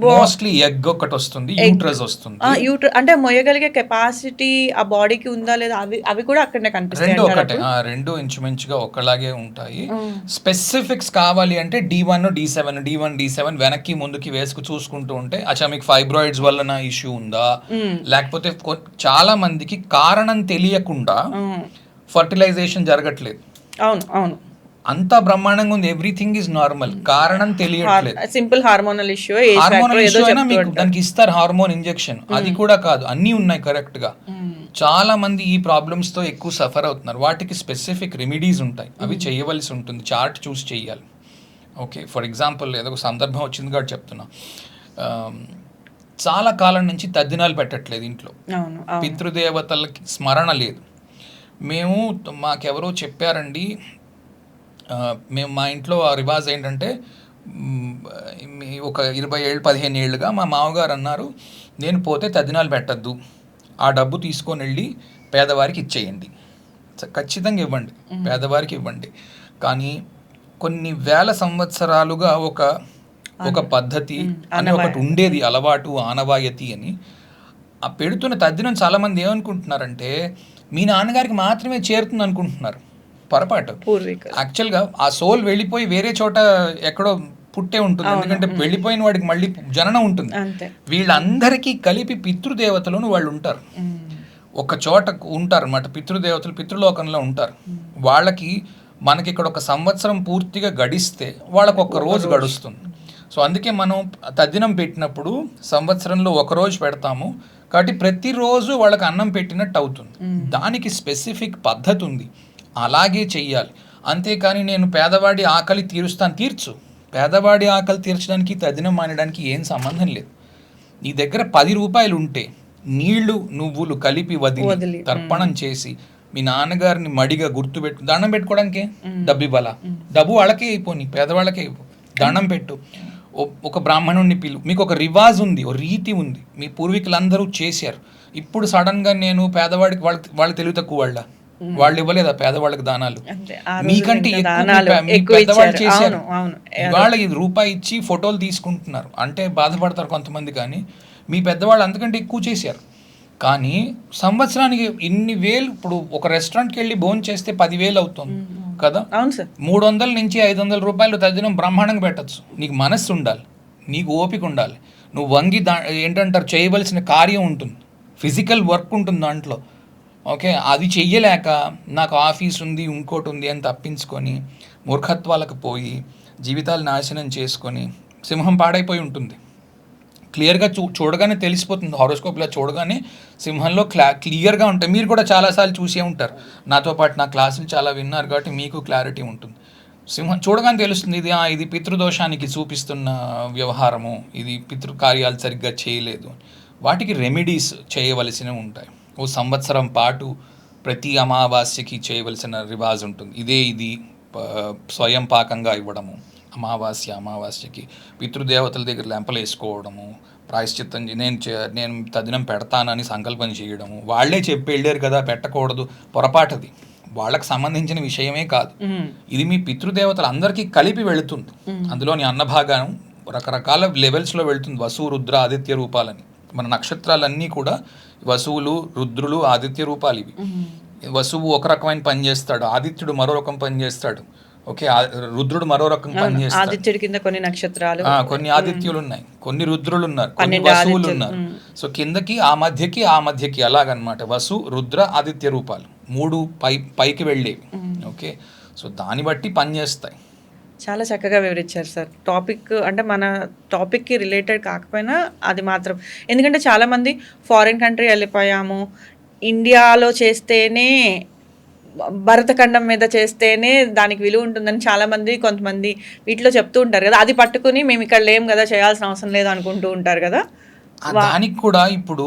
B: మోస్ట్లీ ఎగ్ ఒకటి వస్తుంది, యూట్రస్ వస్తుంది.
A: అంటే మొయ్యగలిగే కెపాసిటీ ఆ బాడీకి ఉందా లేదా అవి కూడా అక్కడనే కనిపిస్తాయి.
B: రెండు ఒకటే, రెండు ఇంచుమించుగా ఒకలాగే ఉంటాయి. స్పెసిఫిక్స్ కావాలి అంటే D1 D7 వెనక్కి ముందుకి వేసుకు చూసుకుంటూ ఉంటే అచ్చా మీకు ఫైబ్రాయిడ్స్ వలన ఇష్యూ ఉందా, లేకపోతే చాలా మందికి కారణం తెలియకుండా ఫర్టిలైజేషన్ జరగట్లేదు.
A: అవును
B: అంతా బ్రహ్మాండంగా ఉంది, ఎవ్రీథింగ్ ఈజ్ నార్మల్, కారణం తెలియట్లేదు.
A: సింపుల్ హార్మోనల్ ఇష్యూ
B: అయినా మీకు దానికి ఇస్తారు హార్మోన్ ఇంజెక్షన్, అది కూడా కాదు, అన్నీ ఉన్నాయి కరెక్ట్ గా. చాలా మంది ఈ ప్రాబ్లమ్స్ తో ఎక్కువ సఫర్ అవుతున్నారు. వాటికి స్పెసిఫిక్ రెమెడీస్ ఉంటాయి, అవి చేయవలసి ఉంటుంది, చార్ట్ చూసి చేయాలి. ఓకే, ఫర్ ఎగ్జాంపుల్ ఏదో ఒక సందర్భం వచ్చింది కాబట్టి చెప్తున్నా. చాలా కాలం నుంచి తద్దినాలు పెట్టట్లేదు ఇంట్లో, పితృదేవతలకి స్మరణ లేదు. మాకెవరో చెప్పారండి, మేము మా ఇంట్లో రివాజ్ ఏంటంటే ఒక 20-15 ఏళ్ళుగా మా మామగారు అన్నారు, నేను పోతే తద్దినాలు పెట్టద్దు, ఆ డబ్బు తీసుకొని వెళ్ళి పేదవారికి ఇచ్చేయండి. ఖచ్చితంగా ఇవ్వండి, పేదవారికి ఇవ్వండి. కానీ కొన్ని వేల సంవత్సరాలుగా ఒక పద్ధతి అని ఒకటి ఉండేది, అలవాటు, ఆనవాయతి అని. ఆ పెడుతున్న తద్దినం చాలామంది ఏమనుకుంటున్నారంటే మీ నాన్నగారికి మాత్రమే చేరుతుంది అనుకుంటున్నారు. పొరపాటు. యాక్చువల్గా ఆ సోల్ వెళ్ళిపోయి వేరే చోట ఎక్కడో పుట్టే ఉంటుంది, ఎందుకంటే వెళ్ళిపోయిన వాడికి మళ్ళీ జననం ఉంటుంది. వీళ్ళందరికీ కలిపి పితృదేవతలను వాళ్ళు ఉంటారు, ఒక చోట ఉంటారు అన్నమాట. పితృదేవతలు పితృలోకంలో ఉంటారు. వాళ్ళకి మనకి ఇక్కడ ఒక సంవత్సరం పూర్తిగా గడిస్తే వాళ్ళకు ఒక రోజు గడుస్తుంది. సో అందుకే మనం తద్దినం పెట్టినప్పుడు సంవత్సరంలో ఒక రోజు పెడతాము కాబట్టి ప్రతిరోజు వాళ్ళకి అన్నం పెట్టినట్టు అవుతుంది. దానికి స్పెసిఫిక్ పద్ధతి ఉంది, అలాగే చెయ్యాలి. అంతేకాని నేను పేదవాడి ఆకలి తీర్చు, పేదవాడి ఆకలి తీర్చడానికి తద్దినం మానడానికి ఏం సంబంధం లేదు. నీ దగ్గర 10 రూపాయలు ఉంటే నీళ్లు నువ్వులు కలిపి వదిలి తర్పణం చేసి మీ నాన్నగారిని మడిగా గుర్తుపెట్టు, దండం పెట్టుకోవడానికి డబ్బు ఇవ్వాలా, డబ్బు వాళ్ళకే అయిపోయి పేదవాళ్ళకే అయిపో, దండం పెట్టు, ఒక బ్రాహ్మణుడిని పిలు. మీకు ఒక రివాజ్ ఉంది, ఒక రీతి ఉంది, మీ పూర్వీకులందరూ చేశారు. ఇప్పుడు సడన్గా నేను పేదవాడికి వాళ్ళు తెలివి తక్కువ వాళ్ళు ఇవ్వలేదా పేదవాళ్ళకి దానాలు? మీకంటే ఎక్కువ పెద్దవాళ్ళు చేశారు. ఇవాళ రూపాయి ఇచ్చి ఫోటోలు తీసుకుంటున్నారు అంటే బాధపడతారు కొంతమంది, కానీ మీ పెద్దవాళ్ళు అంతకంటే ఎక్కువ చేశారు. కానీ సంవత్సరానికి ఇన్ని వేలు, ఇప్పుడు ఒక రెస్టారెంట్కి వెళ్ళి భోజనం చేస్తే 10,000 అవుతుంది కదా. 300 నుంచి 500 రూపాయలు తద్దినం బ్రహ్మాండంగా పెట్టచ్చు. నీకు మనస్సు ఉండాలి, నీకు ఓపిక ఉండాలి, నువ్వు వంగి ఏంటంటారు చేయవలసిన కార్యం ఉంటుంది, ఫిజికల్ వర్క్ ఉంటుంది దాంట్లో. ఓకే, అది చెయ్యలేక నాకు ఆఫీస్ ఉంది ఇంకోటి ఉంది అని తప్పించుకొని మూర్ఖత్వాలకు పోయి జీవితాలు నాశనం చేసుకొని సింహం పాడైపోయి ఉంటుంది. క్లియర్గా చూడగానే తెలిసిపోతుంది, హారోస్కోప్లో చూడగానే సింహంలో క్లియర్గా ఉంటాయి. మీరు కూడా చాలాసార్లు చూసే ఉంటారు, నాతో పాటు నా క్లాసులు చాలా విన్నారు కాబట్టి మీకు క్లారిటీ ఉంటుంది. సింహం చూడగానే తెలుస్తుంది, ఇది పితృదోషానికి చూపిస్తున్న వ్యవహారము, ఇది పితృకార్యాలు సరిగ్గా చేయలేదు. వాటికి రెమెడీస్ చేయవలసినవి ఉంటాయి. ఓ సంవత్సరం పాటు ప్రతి అమావాస్యకి చేయవలసిన రివాజ్ ఉంటుంది. ఇది స్వయం పాకంగా ఇవ్వడము, అమావాస్యకి పితృదేవతల దగ్గర లెంపలు వేసుకోవడము, ప్రాయశ్చిత్తం నేను తదినం పెడతానని సంకల్పం చేయడము. వాళ్ళే చెప్పి వెళ్ళారు కదా పెట్టకూడదు, పొరపాటది, వాళ్ళకి సంబంధించిన విషయమే కాదు. ఇది మీ పితృదేవతలు అందరికీ కలిపి వెళుతుంది. అందులోని అన్నభాగం రకరకాల లెవెల్స్లో వెళుతుంది, వసువు రుద్ర ఆదిత్య రూపాలని. మన నక్షత్రాలన్నీ కూడా వసువులు రుద్రులు ఆదిత్య రూపాలు. ఇవి వసువు ఒక రకమైన పని చేస్తాడు, ఆదిత్యుడు మరో రకం పని చేస్తాడు. ఓకే, రుద్రుడు మరో రకం పని చేస్తాడు.
A: ఆదిత్యుడి కింద కొన్ని నక్షత్రాలు,
B: కొన్ని ఆదిత్యులు ఉన్నాయి, కొన్ని రుద్రులు ఉన్నారు, కొన్ని వసువులు ఉన్నారు. సో కిందకి ఆ మధ్యకి అలాగనమాట. వసు రుద్ర ఆదిత్య రూపాలు 3 పైకి వెళ్ళేవి. ఓకే, సో దాన్ని బట్టి పని చేస్తాయి.
A: చాలా చక్కగా వివరించారు సార్. టాపిక్ అంటే మన టాపిక్కి రిలేటెడ్ కాకపోయినా అది మాత్రం, ఎందుకంటే చాలామంది ఫారిన్ కంట్రీ వెళ్ళిపోయాము, ఇండియాలో చేస్తేనే భరతఖండం మీద చేస్తేనే దానికి విలువ ఉంటుందని చాలామంది కొంతమంది వీటిలో చెప్తూ ఉంటారు కదా, అది పట్టుకుని మేము ఇక్కడ లేం కదా చేయాల్సిన అవసరం లేదు అనుకుంటూ ఉంటారు కదా.
B: దానికి కూడా ఇప్పుడు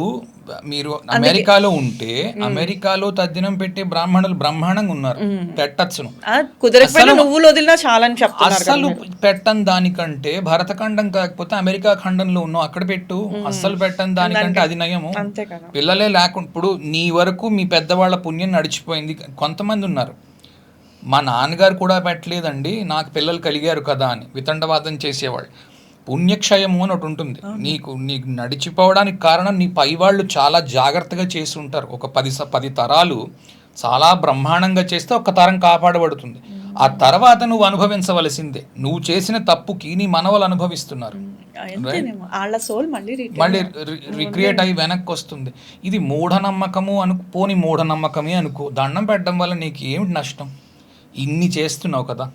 B: మీరు అమెరికాలో ఉంటే అమెరికాలో తద్దినం పెట్టే బ్రాహ్మణులు బ్రహ్మాండంగా ఉన్నారు, పెట్టచ్చును.
A: కుదరకపోయినా నువ్వులు వదిలినా చాలా అని చెప్తున్నారు.
B: అస్సలు పెట్టని దానికంటే భరతఖండం కాకపోతే అమెరికా ఖండంలో ఉన్నావు అక్కడ పెట్టు. అస్సలు పెట్టని దానికంటే అది నయము.
A: అంతే కదా.
B: పిల్లలే లేకుండా ఇప్పుడు నీ వరకు మీ పెద్దవాళ్ళ పుణ్యం నడిచిపోయింది. కొంతమంది ఉన్నారు, మా నాన్నగారు కూడా పెట్టలేదండి నాకు పిల్లలు కలిగారు కదా అని వితండవాదం చేసేవాళ్ళు. పుణ్యక్షయము అని ఒకటి ఉంటుంది. నీకు నడిచిపోవడానికి కారణం నీ పై వాళ్ళు చాలా జాగ్రత్తగా చేసి ఉంటారు. ఒక 10 తరాలు చాలా బ్రహ్మాండంగా చేస్తే ఒక తరం కాపాడబడుతుంది. ఆ తర్వాత నువ్వు అనుభవించవలసిందే. నువ్వు చేసిన తప్పుకి నీ మనవలు అనుభవిస్తున్నారు. మళ్ళీ రిక్రియేట్ అయ్యి వెనక్కి వస్తుంది. ఇది మూఢనమ్మకము పోని మూఢనమ్మకమే అనుకో. దండం పెట్టడం వల్ల నీకు ఏమిటి నష్టం? ఇన్ని చేస్తున్నావు కదా.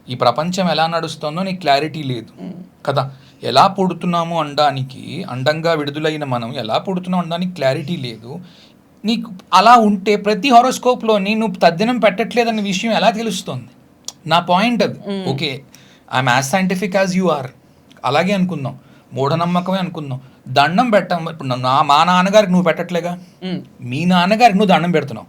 B: ఈ ప్రపంచం ఎలా నడుస్తుందో నీకు క్లారిటీ లేదు కదా. ఎలా పుడుతున్నాము అనడానికి, అండంగా విడుదలైన మనం ఎలా పుడుతున్నాం అనడానికి క్లారిటీ లేదు నీకు. అలా ఉంటే ప్రతి హారోస్కోప్లోని నువ్వు తద్దినం పెట్టట్లేదన్న విషయం ఎలా తెలుస్తుంది? నా పాయింట్ అది. Okay, I'm as scientific as you are, అలాగే అనుకుందాం, మూఢనమ్మకమే అనుకుందాం. దండం పెట్టం. ఇప్పుడు మా నాన్నగారికి నువ్వు పెట్టట్లేగా, మీ నాన్నగారికి నువ్వు దండం పెడుతున్నావు,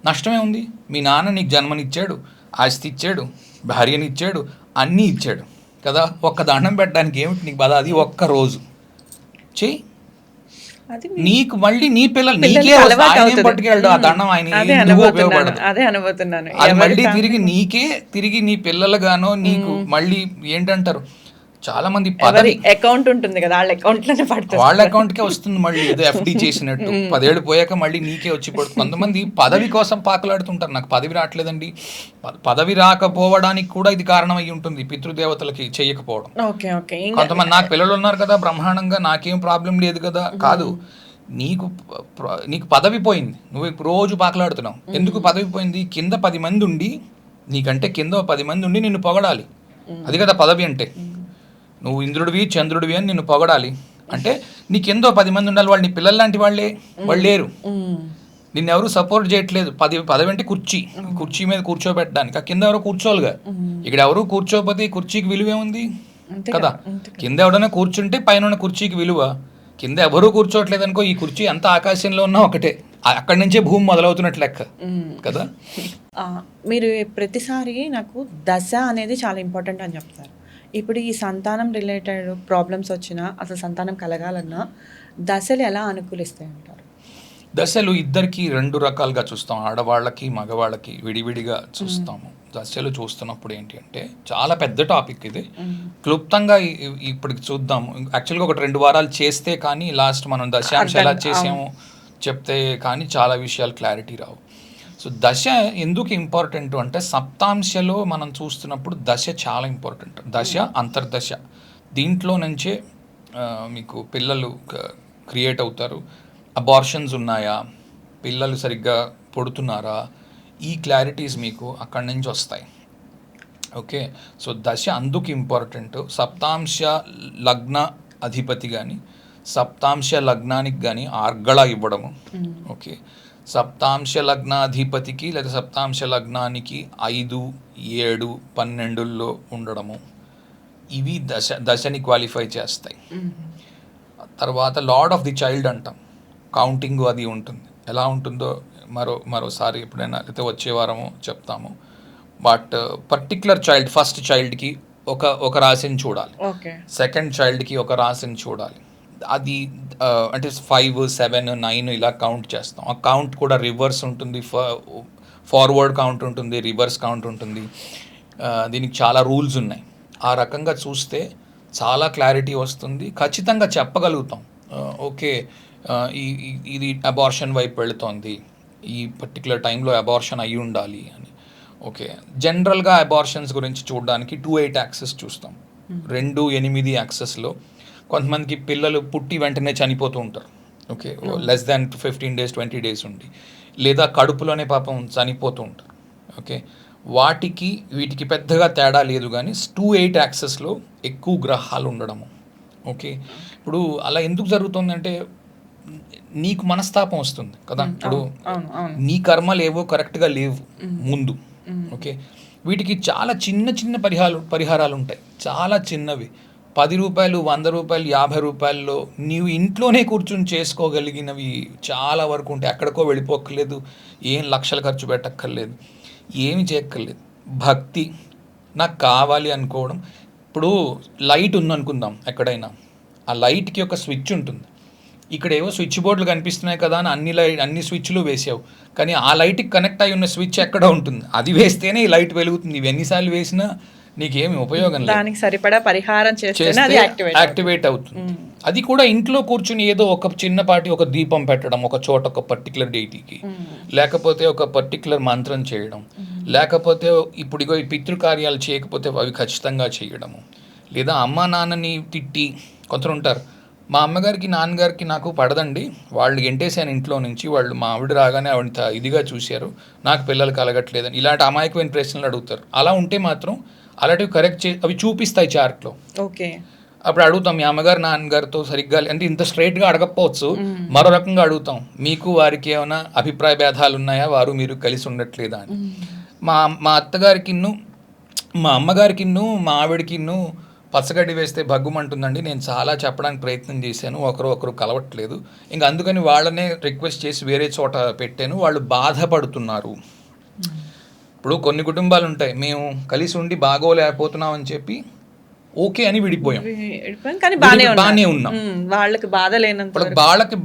B: నష్టమే ఉంది? మీ నాన్న నీకు జన్మనిచ్చాడు, ఆస్తి ఇచ్చాడు, భార్యని ఇచ్చాడు, అన్నీ ఇచ్చాడు కదా. ఒక్క దండం పెట్టడానికి ఏమిటి నీకు బాధ? అది ఒక్క రోజు చెయ్యి, నీకు మళ్ళీ నీ పిల్లలు నీకే పట్టుకెళ్ళడు ఆ దండం. ఆయన ఉపయోగపడదు. అది మళ్ళీ తిరిగి నీ పిల్లలు గానో నీకు మళ్ళీ ఏంటంటారు, చాలా మంది పదవి
A: అకౌంట్ ఉంటుంది కదా,
B: వాళ్ళ అకౌంట్కే వస్తుంది మళ్ళీ, ఏదో ఎఫ్డి చేసినట్టు. 10 ఏళ్ళు పోయాక మళ్ళీ నీకే వచ్చి పడుతుంది. కొంతమంది పదవి కోసం పాకులాడుతుంటారు, నాకు పదవి రావట్లేదండి. పదవి రాకపోవడానికి కూడా ఇది కారణం అయి ఉంటుంది, పితృదేవతలకి చెయ్యకపోవడం. కొంతమంది నాకు పిల్లలు ఉన్నారు కదా బ్రహ్మాండంగా, నాకేం ప్రాబ్లం లేదు కదా. కాదు, నీకు పదవి పోయింది, నువ్వు రోజు పాకులాడుతున్నావు. ఎందుకు పదవి పోయింది? కింద 10 మంది ఉండి, నీకంటే కింద 10 మంది ఉండి నిన్ను పొగడాలి. అది కదా పదవి అంటే. నువ్వు ఇంద్రుడివి చంద్రుడివి అని నిన్ను పొగడాలి అంటే నీకెందో 10 మంది ఉండాలి. వాళ్ళు నీ పిల్లలు లాంటి వాళ్ళు లేరు, నిన్నెవరు సపోర్ట్ చేయట్లేదు. పదవి అంటే కుర్చీ మీద కూర్చోబెట్టడానికి, ఆ కింద ఎవరో కూర్చోవాలిగా. ఇక్కడ ఎవరు కూర్చోకపోతే ఈ కుర్చీకి విలువే ఉంది కదా. కింద ఎవడైనా కూర్చుంటే పైన కుర్చీకి విలువ. కింద ఎవరూ కూర్చోవట్లేదు అనుకో, ఈ కుర్చీ అంత ఆకాశంలో ఉన్నా ఒకటే, అక్కడి నుంచే భూమి మొదలవుతున్నట్లు లెక్క కదా.
A: మీరు ప్రతిసారి నాకు దశ అనేది చాలా ఇంపార్టెంట్ అని చెప్తారు. ఇప్పుడు ఈ సంతానం రిలేటెడ్ ప్రాబ్లమ్స్ వచ్చినా, అసలు సంతానం కలగాలన్నా దశలు ఎలా అనుకూలిస్తాయి అంటారు?
B: దశలు ఇద్దరికి 2 రకాలుగా చూస్తాం, ఆడవాళ్ళకి మగవాళ్ళకి విడివిడిగా చూస్తాము. దశలు చూస్తున్నప్పుడు ఏంటి అంటే చాలా పెద్ద టాపిక్ ఇది, క్లుప్తంగా ఇప్పటికి చూద్దాము. యాక్చువల్గా 1-2 వారాలు చేస్తే కానీ లాస్ట్ మనం దశాంశ ఎలా చేసాము చెప్తే కానీ చాలా విషయాలు క్లారిటీ రావు. సో దశ ఎందుకు ఇంపార్టెంట్ అంటే సప్తాంశలో మనం చూస్తున్నప్పుడు దశ చాలా ఇంపార్టెంట్. దశ అంతర్దశ, దీంట్లో నుంచే మీకు పిల్లలు క్రియేట్ అవుతారు. అబార్షన్స్ ఉన్నాయా, పిల్లలు సరిగ్గా పుడుతున్నారా, ఈ క్లారిటీస్ మీకు అక్కడి నుంచి వస్తాయి. ఓకే, సో దశ అందుకు ఇంపార్టెంట్. సప్తాంశ లగ్న అధిపతి కానీ సప్తాంశ లగ్నానికి కానీ ఆర్గళ ఇవ్వడము. ఓకే, సప్తాంశ లగ్నాధిపతికి లేదా సప్తాంశ లగ్నానికి 5, 7, 12 ఉండడము, ఇవి దశని క్వాలిఫై చేస్తాయి. తర్వాత లార్డ్ ఆఫ్ ది చైల్డ్ అంటాం, కౌంటింగ్ అది ఉంటుంది. ఎలా ఉంటుందో మరోసారి ఎప్పుడైనా లేకపోతే వచ్చే వారము చెప్తాము. బట్ పర్టిక్యులర్ చైల్డ్, ఫస్ట్ చైల్డ్కి ఒక రాశిని చూడాలి, సెకండ్ చైల్డ్కి ఒక రాశిని చూడాలి. అది అంటే 5, 7, 9 ఇలా కౌంట్ చేస్తాం. ఆ కౌంట్ కూడా రివర్స్ ఉంటుంది, ఫార్వర్డ్ కౌంట్ ఉంటుంది, రివర్స్ కౌంట్ ఉంటుంది. దీనికి చాలా రూల్స్ ఉన్నాయి. ఆ రకంగా చూస్తే చాలా క్లారిటీ వస్తుంది, ఖచ్చితంగా చెప్పగలుగుతాం. ఓకే, ఇది అబార్షన్ వైపు వెళుతోంది, ఈ పర్టికులర్ టైంలో అబార్షన్ అయి ఉండాలి అని. ఓకే, జనరల్గా అబార్షన్స్ గురించి చూడడానికి 2-8 యాక్సెస్ చూస్తాం. 2-8 యాక్సెస్లో కొంతమందికి పిల్లలు పుట్టి వెంటనే చనిపోతూ ఉంటారు. Okay, less than 15 days 20 days ఉండి, లేదా కడుపులోనే పాపం చనిపోతూ ఉంటారు. ఓకే, వీటికి పెద్దగా తేడా లేదు, కానీ 2-8 యాక్సెస్లో ఎక్కువ గ్రహాలు ఉండడము. ఓకే, ఇప్పుడు అలా ఎందుకు జరుగుతుందంటే నీకు మనస్తాపం వస్తుంది కదా. ఇప్పుడు
A: అవును అవును
B: నీ కర్మలు ఏవో కరెక్ట్గా లేవు ముందు. ఓకే, వీటికి చాలా చిన్న చిన్న పరిహారాలు ఉంటాయి, చాలా చిన్నవి. 10 రూపాయలు, 100 రూపాయలు, 50 రూపాయల్లో నీవు ఇంట్లోనే కూర్చుని చేసుకోగలిగినవి చాలా వరకు ఉంటాయి. ఎక్కడికో వెళ్ళిపోక్కర్లేదు, ఏం లక్షలు ఖర్చు పెట్టక్కర్లేదు, ఏమి చేయక్కర్లేదు. భక్తి, నాకు కావాలి అనుకోవడం. ఇప్పుడు లైట్ ఉందనుకుందాం ఎక్కడైనా, ఆ లైట్కి ఒక స్విచ్ ఉంటుంది. ఇక్కడ ఏవో స్విచ్ బోర్డులు కనిపిస్తున్నాయి కదా అని అన్ని స్విచ్లు వేసావు, కానీ ఆ లైట్కి కనెక్ట్ అయి ఉన్న స్విచ్ ఎక్కడ ఉంటుంది, అది వేస్తేనే ఈ లైట్ వెలుగుతుంది. ఇవి ఎన్నిసార్లు వేసినా నీకేమి ఉపయోగం లేదు.
A: దానికి సరిపడా పరిహారం చేస్తే
B: యాక్టివేట్ అవుతుంది. అది కూడా ఇంట్లో కూర్చుని ఏదో ఒక చిన్నపాటి ఒక దీపం పెట్టడం ఒక చోట, ఒక పర్టికులర్ డేటీకి, లేకపోతే ఒక పర్టికులర్ మంత్రం చేయడం, లేకపోతే ఇప్పుడు ఇగో ఈ పితృకార్యాలు చేయకపోతే అవి ఖచ్చితంగా చేయడము, లేదా అమ్మా నాన్నని తిట్టి. కొందరు ఉంటారు, మా అమ్మగారికి నాన్నగారికి నాకు పడదండి, వాళ్ళు ఎంటేసాను ఇంట్లో నుంచి, వాళ్ళు మా ఆవిడ రాగానే ఆవిడ ఇదిగా చూశారు, నాకు పిల్లలు కలగట్లేదని ఇలాంటి అమాయకమైన ప్రశ్నలు అడుగుతారు. అలా ఉంటే మాత్రం అలాంటివి కరెక్ట్ అవి చూపిస్తాయి చార్ట్లో.
A: ఓకే,
B: అప్పుడు అడుగుతాం, మీ అమ్మగారు నాన్నగారితో సరిగ్గా అంటే ఇంత స్ట్రైట్గా అడగకపోవచ్చు, మరో రకంగా అడుగుతాం, మీకు వారికి ఏమైనా అభిప్రాయ భేదాలు ఉన్నాయా, వారు మీరు కలిసి ఉండట్లేదా అని. మా అత్తగారికిన్ను మా అమ్మగారికిన్ను మా ఆవిడకిన్ను పచ్చగడ్డి వేస్తే భగ్గుమంటుందండి, నేను చాలా చెప్పడానికి ప్రయత్నం చేశాను, ఒకరు కలవట్లేదు, ఇంకా అందుకని వాళ్ళనే రిక్వెస్ట్ చేసి వేరే చోట పెట్టాను, వాళ్ళు బాధపడుతున్నారు. ఇప్పుడు కొన్ని కుటుంబాలు ఉంటాయి, మేము కలిసి ఉండి బాగోలేకపోతున్నాం అని చెప్పి ఓకే అని విడిపోయాం,
A: కానీ
B: బాగానే ఉన్నాం.
A: వాళ్ళకి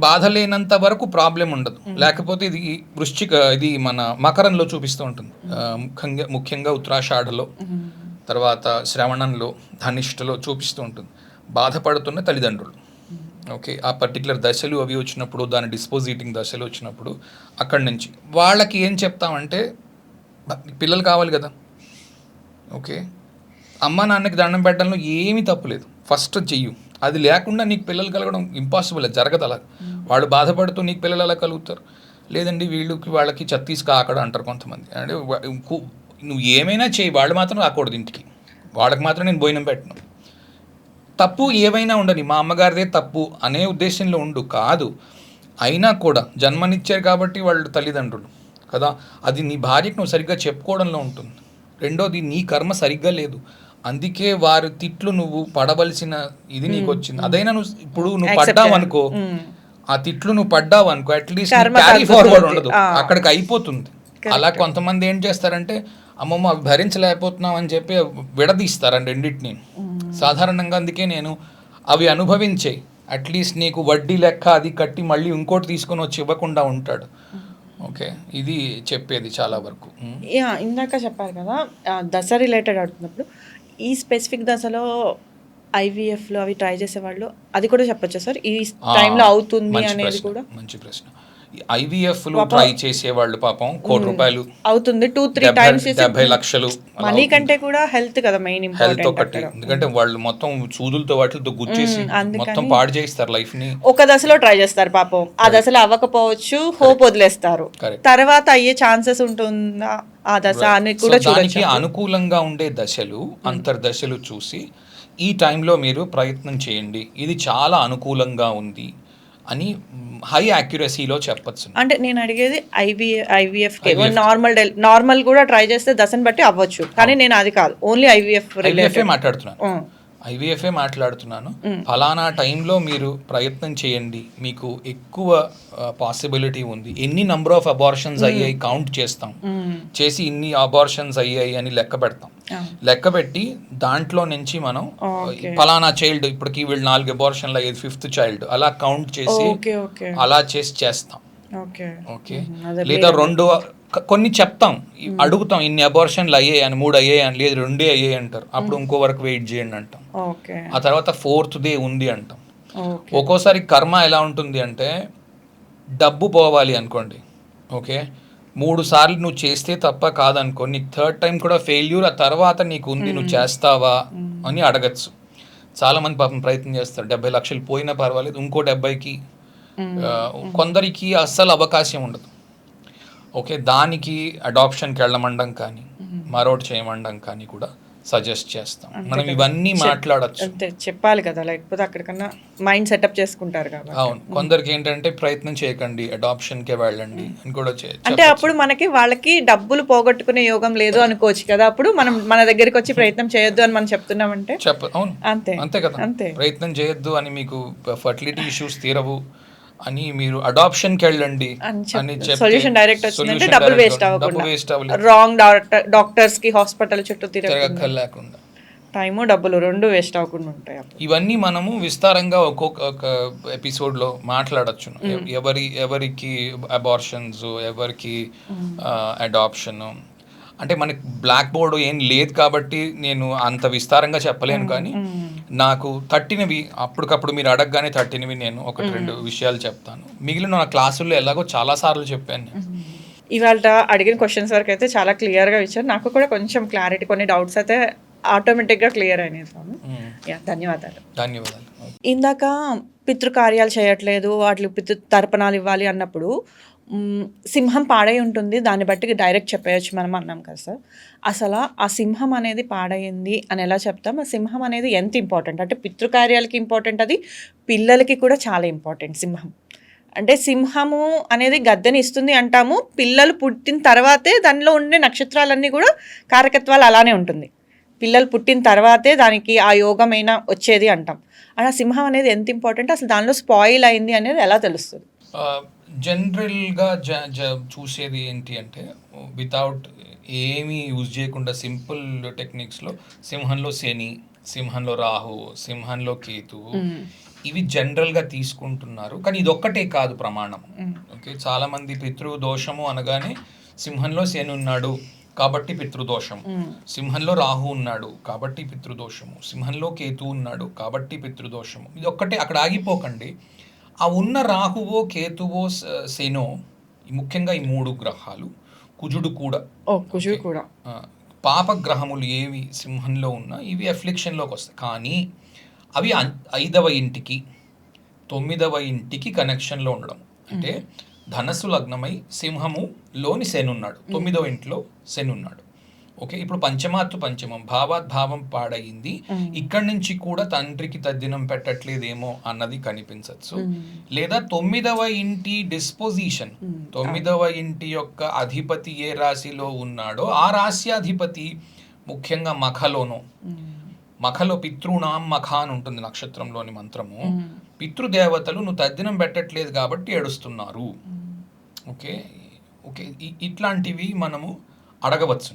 B: బాధ లేనంత వరకు ప్రాబ్లం ఉండదు. లేకపోతే ఇది ఇది మన మకరంలో చూపిస్తూ ఉంటుంది, ముఖ్యంగా ఉత్తరాషాఢలో, తర్వాత శ్రవణంలో, ధనిష్టలో చూపిస్తూ ఉంటుంది. బాధపడుతున్న తల్లిదండ్రులు, ఓకే, ఆ పర్టికులర్ దశలు అవి వచ్చినప్పుడు, దాని డిస్పోజిటింగ్ దశలు వచ్చినప్పుడు, అక్కడి నుంచి వాళ్ళకి ఏం చెప్తామంటే, పిల్లలు కావాలి కదా, ఓకే, అమ్మ నాన్నకి దండం పెట్టడంలో ఏమీ తప్పులేదు, ఫస్ట్ చెయ్యు. అది లేకుండా నీకు పిల్లలు కలగడం ఇంపాసిబుల్, జరగదు అలా. వాళ్ళు బాధపడుతూ నీకు పిల్లలు ఎలా కలుగుతారు? లేదండి వాళ్ళకి చత్తీస్ కాకడ అంటారు కొంతమంది. అంటే నువ్వు ఏమైనా చేయి, వాళ్ళు మాత్రం రాకూడదు ఇంటికి, వాళ్ళకి మాత్రం నేను భోజనం పెట్టను. తప్పు ఏమైనా ఉండని, మా అమ్మగారిదే తప్పు అనే ఉద్దేశంలో ఉండు కాదు. అయినా కూడా జన్మనిచ్చారు కాబట్టి వాళ్ళు తల్లిదండ్రులు కదా, అది నీ భార్యకు నువ్వు సరిగ్గా చెప్పుకోవడంలో ఉంటుంది. రెండోది, నీ కర్మ సరిగ్గా లేదు, అందుకే వారి తిట్లు నువ్వు పడవలసిన ఇది నీకు వచ్చింది. అదైనా ఇప్పుడు నువ్వు పడ్డావు అనుకో, ఆ తిట్లు నువ్వు పడ్డావు అనుకో, అట్లీస్ట్ క్యారీ ఫార్వర్డ్ ఉండదు, అక్కడికి అయిపోతుంది. అలా కొంతమంది ఏం చేస్తారంటే, అమ్మమ్మ అవి భరించలేకపోతున్నాం అని చెప్పి విడదీస్తారండి రెండింటిని. సాధారణంగా అందుకే నేను అవి అనుభవించే, అట్లీస్ట్ నీకు వడ్డీ లెక్క అది కట్టి మళ్ళీ ఇంకోటి తీసుకొని వచ్చి ఇవ్వకుండా ఉంటాడు. ఓకే, ఇది చెప్పేది చాలా వరకు.
A: ఇందాక చెప్పారు కదా దశ రిలేటెడ్ అవుతున్నప్పుడు, ఈ స్పెసిఫిక్ దశలో ఐవీఎఫ్లో అవి ట్రై చేసేవాళ్ళు అది కూడా చెప్పొచ్చా సార్, ఈ టైంలో అవుతుంది అనేది కూడా?
B: మంచి ప్రశ్న. ఐవీఎఫ్లో ట్రై చేసేవాళ్ళు పాపం ₹1,00,00,000
A: అవుతుంది, 2-3 టైమ్స్,
B: 70 లక్షలు.
A: మనీ కంటే కూడా హెల్త్ కదా మెయిన్
B: హెల్త్ ఒకటి, ఎందుకంటే వాళ్ళు మొత్తం సూదులతో వాటితో గుచ్చేసి మొత్తం పాడు చేస్తారు లైఫ్ ని.
A: ఒక దశలో ట్రై చేస్తారు పాపం, ఆ దశలో అవ్వకపోవచ్చు, హోప్ వదిలేస్తారు, తర్వాత అయ్యే ఛాన్సెస్ ఉంటుందా ఆ దశ అని కూడా చూడొచ్చు.
B: దానికి అనుకూలంగా ఉండే దశలు, అంతర్దశలు చూసి ఈ టైంలో మీరు ప్రయత్నం చేయండి, ఇది చాలా అనుకూలంగా ఉంది అని హై యాక్యురసీలో చెప్పచ్చు.
A: అంటే నేను అడిగేది ఐవీఎఫ్ నార్మల్ కూడా ట్రై చేస్తే దశను బట్టి అవ్వచ్చు, కానీ నేను అది కాదు, ఓన్లీ ఐవీఎఫ్
B: మాట్లాడుతున్నాను. ఫలానా టైంలో మీరు ప్రయత్నం చేయండి, మీకు ఎక్కువ పాసిబిలిటీ ఉంది. ఎన్ని నంబర్ ఆఫ్ అబార్షన్స్ అయ్యాయి కౌంట్ చేస్తాం, చేసి ఇన్ని అబార్షన్స్ అయ్యాయి అని లెక్క పెడతాం. లెక్క పెట్టి దాంట్లో నుంచి మనం ఫలానా చైల్డ్, ఇప్పటికి వీళ్ళు 4 అబార్షన్లు అయ్యేది 5th చైల్డ్, అలా కౌంట్ చేసి అలా చేస్తాం. ఓకే, లేదా కొన్ని చెప్తాం, అడుగుతాం, ఇన్ని అబార్షన్లు అయ్యాయి అని, 3 అయ్యాయి అని, లేదు 2 అయ్యాయి అంటారు, అప్పుడు ఇంకో వరకు వెయిట్ చేయండి అంటాం. ఆ తర్వాత 4th డే ఉంది అంటాం. ఒక్కోసారి కర్మ ఎలా ఉంటుంది అంటే, డబ్బు పోవాలి అనుకోండి, ఓకే, 3 సార్లు నువ్వు చేస్తే తప్ప కాదనుకో, నీకు 3rd టైం కూడా ఫెయిల్యూర్, ఆ తర్వాత నీకు ఉంది, నువ్వు చేస్తావా అని అడగచ్చు. చాలామంది పాపం ప్రయత్నం చేస్తారు, 70 లక్షలు పోయినా పర్వాలేదు, ఇంకో 70కి. కొందరికి అస్సలు అవకాశం ఉండదు. ఓకే, దానికి అడాప్షన్కి వెళ్ళమండం కానీ మరోటి చేయమండం కానీ కూడా సజెస్ట్ చేస్తాం.
A: అంతే
B: మనం
A: కదా.
B: ఇవన్నీ మాట్లాడొచ్చు.
A: అంతే చెప్పాలి కదా, లేకపోతే అక్కడికన్నా మైండ్ సెటప్ చేసుకుంటారు కాబట్టి.
B: అవును, కొందరికి ఏంటంటే ప్రయత్నం చేయకండి, అడాప్షన్కే వెళ్ళండి అని కూడా
A: అంటే
B: చెప్పొచ్చు.
A: అప్పుడు మనకి వాళ్ళకి డబ్బులు పోగొట్టుకునే యోగం లేదు అనుకోవచ్చు కదా, అప్పుడు మనం మన దగ్గరికి వచ్చి ప్రయత్నం చేయొద్దు అని మనం చెప్తున్నామంటే
B: అవును,
A: అంతే
B: అంతే కదా.
A: అంతే.
B: ప్రయత్నం చేయొద్దు అని, మీకు ఫర్టిలిటీ ఇష్యూస్ తీరవు అని మీరు అడాప్షన్కి వెళ్ళండి అని చెప్తే
A: సొల్యూషన్ డైరెక్ట్ వచ్చిందంటే
B: solution
A: డబ్బులు
B: direct
A: వేస్ట్
B: డబ్బు
A: అవ్వకుండా,
B: వేస్ట్ అవ్వలేదు,
A: రాంగ్ డాక్టర్స్ కి హాస్పిటల్ చుట్టూ తిరగకుండా,
B: తిరగక్కర్లేకుండా.
A: టైము డబ్బులు రెండు వేస్ట్ అవ్వకుండా ఉంటాయి అప్పుడు.
B: ఇవన్నీ మనము విస్తారంగా ఒక్కొక్క ఎపిసోడ్లో మాట్లాడచ్చు. ఎవరికి అబార్షన్స్, ఎవరికి అడాప్షన్, అంటే మనకి బ్లాక్ బోర్డు ఏం లేదు కాబట్టి నేను అంత విస్తారంగా చెప్పలేను. కానీ నాకు తట్టినవి అప్పటికప్పుడు మీరు అడగగానే తట్టినవి నేను ఒకటి రెండు విషయాలు చెప్తాను. మిగిలిన నా క్లాసుల్లో ఎలాగో చాలాసార్లు చెప్పాను నేను.
A: ఇవాళ అడిగిన క్వశ్చన్స్ వరకు అయితే చాలా క్లియర్గా ఇచ్చారు. నాకు కూడా కొంచెం క్లారిటీ, కొన్ని డౌట్స్ అయితే ఆటోమేటిక్గా క్లియర్ అయినాయి స్వామి. ధన్యవాదాలు.
B: ధన్యవాదాలు.
A: ఇందాక పితృకార్యాలు చేయట్లేదు, వాటి పితృ తర్పణాలు ఇవ్వాలి అన్నప్పుడు సింహం పాడై ఉంటుంది, దాన్ని బట్టి డైరెక్ట్ చెప్పేయచ్చు మనం అన్నాం కదా సార్. అసలు ఆ సింహం అనేది పాడైంది అని ఎలా చెప్తాం? ఆ సింహం అనేది ఎంత ఇంపార్టెంట్ అంటే పితృకార్యాలకి ఇంపార్టెంట్, అది పిల్లలకి కూడా చాలా ఇంపార్టెంట్ సింహం. అంటే సింహము అనేది గద్దెని ఇస్తుంది అంటాము, పిల్లలు పుట్టిన తర్వాతే దానిలో ఉండే నక్షత్రాలన్నీ కూడా కారకత్వాలు అలానే ఉంటుంది. పిల్లలు పుట్టిన తర్వాతే దానికి ఆ యోగమైన వచ్చేది అంటాం. అలా సింహం అనేది ఎంత ఇంపార్టెంట్, అసలు దానిలో స్పాయిల్ అయింది అనేది ఎలా తెలుస్తుంది?
B: జనరల్గా చూసేది ఏంటి అంటే, వితౌట్ ఏమీ యూజ్ చేయకుండా సింపుల్ టెక్నిక్స్లో సింహంలో శని, సింహంలో రాహు, సింహంలో కేతువు, ఇవి జనరల్గా తీసుకుంటున్నారు. కానీ ఇది ఒక్కటే కాదు ప్రమాణం. ఓకే, చాలామంది పితృదోషము అనగానే సింహంలో శని ఉన్నాడు కాబట్టి పితృదోషము, సింహంలో రాహు ఉన్నాడు కాబట్టి పితృదోషము, సింహంలో కేతు ఉన్నాడు కాబట్టి పితృదోషము. ఇది ఒక్కటే, అక్కడ ఆగిపోకండి. ఆ ఉన్న రాహువో కేతువో శనో, ముఖ్యంగా ఈ 3 గ్రహాలు, కుజుడు కూడా,
A: కుజుడు కూడా
B: పాపగ్రహములు ఏవి సింహంలో ఉన్నా ఇవి అఫ్లిక్షన్లోకి వస్తాయి. కానీ అవి 5వ ఇంటికి 9వ ఇంటికి కనెక్షన్లో ఉండడం. అంటే ధనస్సు లగ్నమై సింహములోని శని ఉన్నాడు, 9వ ఇంట్లో శని ఉన్నాడు. ఓకే, ఇప్పుడు పంచమం భావం పాడయింది. ఇక్కడి నుంచి కూడా తండ్రికి తద్దినం పెట్టట్లేదేమో అన్నది కనిపించచ్చు. లేదా 9వ ఇంటి డిస్పోజిషన్, 9వ ఇంటి యొక్క అధిపతి ఏ రాశిలో ఉన్నాడో ఆ రాశి అధిపతి ముఖ్యంగా మఖలో పితృనాం మఖ అని ఉంటుంది నక్షత్రంలోని మంత్రము. పితృదేవతలు నువ్వు తద్దినం పెట్టట్లేదు కాబట్టి ఏడుస్తున్నారు. ఓకే ఓకే, ఇట్లాంటివి మనము అడగవచ్చు,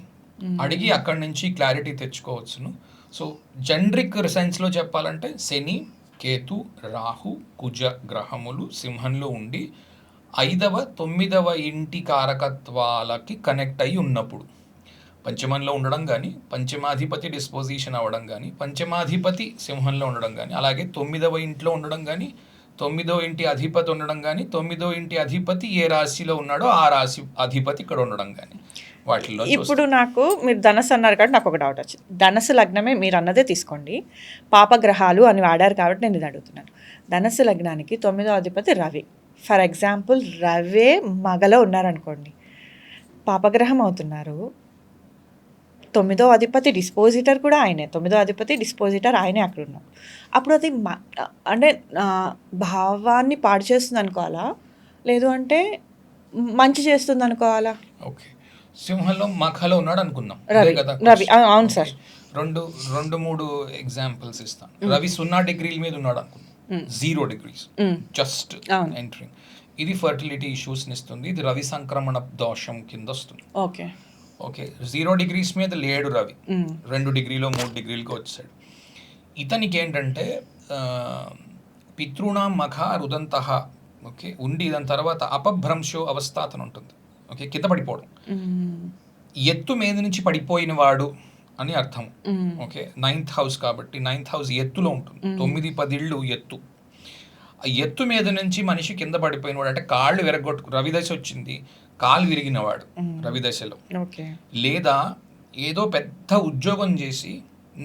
B: అడిగి అక్కడి నుంచి క్లారిటీ తెచ్చుకోవచ్చును. సో జనరిక్ సెన్స్లో చెప్పాలంటే శని, కేతు, రాహు, కుజ గ్రహములు సింహంలో ఉండి 5వ 9వ ఇంటి కారకత్వాలకి కనెక్ట్ అయి ఉన్నప్పుడు, పంచమంలో ఉండడం కానీ, పంచమాధిపతి డిస్పోజిషన్ అవ్వడం కానీ, పంచమాధిపతి సింహంలో ఉండడం కానీ, అలాగే 9వ ఇంట్లో ఉండడం కానీ, 9వ ఇంటి అధిపతి ఉండడం కానీ, 9వ ఇంటి అధిపతి ఏ రాశిలో ఉన్నాడో ఆ రాశి అధిపతి ఇక్కడ ఉండడం కానీ, వాటిల్లో.
A: ఇప్పుడు నాకు మీరు ధనస్సు అన్నారు కాబట్టి నాకు ఒక డౌట్ వచ్చింది. ధనస్సు లగ్నమే మీరు అన్నదే తీసుకోండి, పాపగ్రహాలు అని వాడారు కాబట్టి నేను ఇది అడుగుతున్నాను. ధనస్సు లగ్నానికి 9వ అధిపతి రవి. ఫర్ ఎగ్జాంపుల్ రవే మగలో ఉన్నారనుకోండి, పాపగ్రహం అవుతున్నారు. 9వ అధిపతి డిస్పోజిటర్ కూడా ఆయనే, 9వ అధిపతి డిస్పోజిటర్ ఆయనే అక్కడ ఉన్నారు. అప్పుడు అది అంటే భావాన్ని పాడు చేస్తుంది అనుకోవాలా, లేదు అంటే మంచి చేస్తుంది అనుకోవాలా?
B: ఓకే, సింహంలో మఖలో ఉన్నాడు అనుకుందాం కదా.
A: రవి అవును సార్.
B: 2-3 ఎగ్జాంపుల్స్ ఇస్తాను. రవి 0 డిగ్రీల మీద ఉన్నాడు అనుకుందాం, 0 degrees జస్ట్ ఎంటరింగ్. ఇది ఫర్టిలిటీ ఇష్యూస్ని ఇస్తుంది. ఇది రవి సంక్రమణ దోషం కింద వస్తుంది.
A: ఓకే
B: ఓకే, 0 degrees మీద లేడు రవి, 2 డిగ్రీలో 3 డిగ్రీలకు వచ్చాడు. ఇతనికి ఏంటంటే పితృణాం మఖ రుదంతః, ఓకే ఉండి దాని తర్వాత అపభ్రంశో అవస్థాతను ఉంటుంది. ఓకే, కింద పడిపోవడం, ఎత్తు మీద నుంచి పడిపోయిన వాడు అని అర్థం. ఓకే, 9th house కాబట్టి 9th house ఎత్తులో ఉంటుంది, 9-10 ఇళ్ళు ఎత్తు. ఆ ఎత్తు మీద నుంచి మనిషి కింద పడిపోయిన వాడు అంటే కాళ్ళు విరగొట్టు, రవిదశ వచ్చింది, కాలు విరిగినవాడు రవిదశలో. లేదా ఏదో పెద్ద ఉద్యోగం చేసి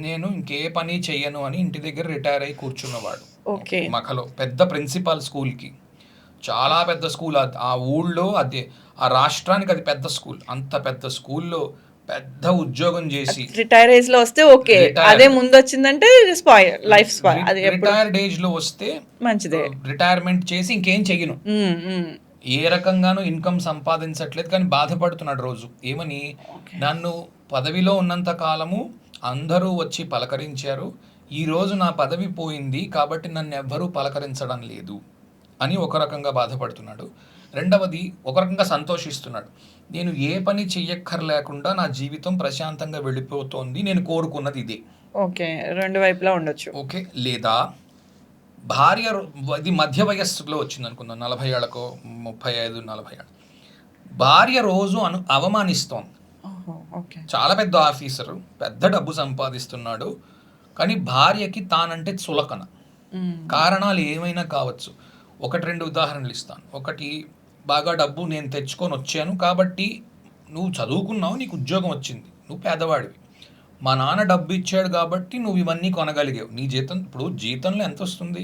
B: నేను ఇంకే పని చెయ్యను అని ఇంటి దగ్గర రిటైర్ అయ్యి కూర్చున్నవాడు. మఖలో పెద్ద ప్రిన్సిపాల్, స్కూల్కి చాలా పెద్ద స్కూల్, ఆ ఊళ్ళో అదే ఆ రాష్ట్రానికి అది పెద్ద స్కూల్, అంత పెద్ద స్కూల్లో పెద్ద ఉద్యోగం చేసి
A: రిటైర్ ఏజ్ లో వస్తే ఓకే, అదే ముందు వచ్చిందంటే స్పాయిల్, లైఫ్ స్పాయిల్. అది
B: రిటైర్డ్ ఏజ్ లో వస్తే
A: మంచిదే.
B: రిటైర్మెంట్ చేసి ఇంకేం చెయ్యను, ఏ రకంగానూ ఇన్కమ్ సంపాదించట్లేదు, కానీ బాధపడుతున్నాడు రోజు. ఏమని, నన్ను పదవిలో ఉన్నంత కాలము అందరూ వచ్చి పలకరించారు, ఈ రోజు నా పదవి పోయింది కాబట్టి నన్ను ఎవ్వరూ పలకరించడం లేదు అని ఒక రకంగా బాధపడుతున్నాడు. రెండవది, ఒక రకంగా సంతోషిస్తున్నాడు. నేను ఏ పని చెయ్యక్కర్లేకుండా నా జీవితం ప్రశాంతంగా వెళ్ళిపోతోంది, నేను కోరుకున్నది ఇదే.
A: ఓకే, రెండు వైపులా ఉండొచ్చు.
B: ఓకే, లేదా భార్య ఇది మధ్య వయస్సులో వచ్చింది అనుకుందాం, 40 ఏళ్ళకో 35-40 ఏళ్ళు, భార్య రోజు అవమానిస్తోంది. చాలా పెద్ద ఆఫీసరు, పెద్ద డబ్బు సంపాదిస్తున్నాడు, కానీ భార్యకి తానంటే చులకన. కారణాలు ఏమైనా కావచ్చు. 1-2 ఉదాహరణలు ఇస్తాను. ఒకటి, బాగా డబ్బు నేను తెచ్చుకొని వచ్చాను కాబట్టి, నువ్వు చదువుకున్నావు, నీకు ఉద్యోగం వచ్చింది, నువ్వు పేదవాడివి, మా నాన్న డబ్బు ఇచ్చాడు కాబట్టి నువ్వు ఇవన్నీ కొనగలిగావు. నీ జీతం, ఇప్పుడు జీతంలో ఎంత వస్తుంది,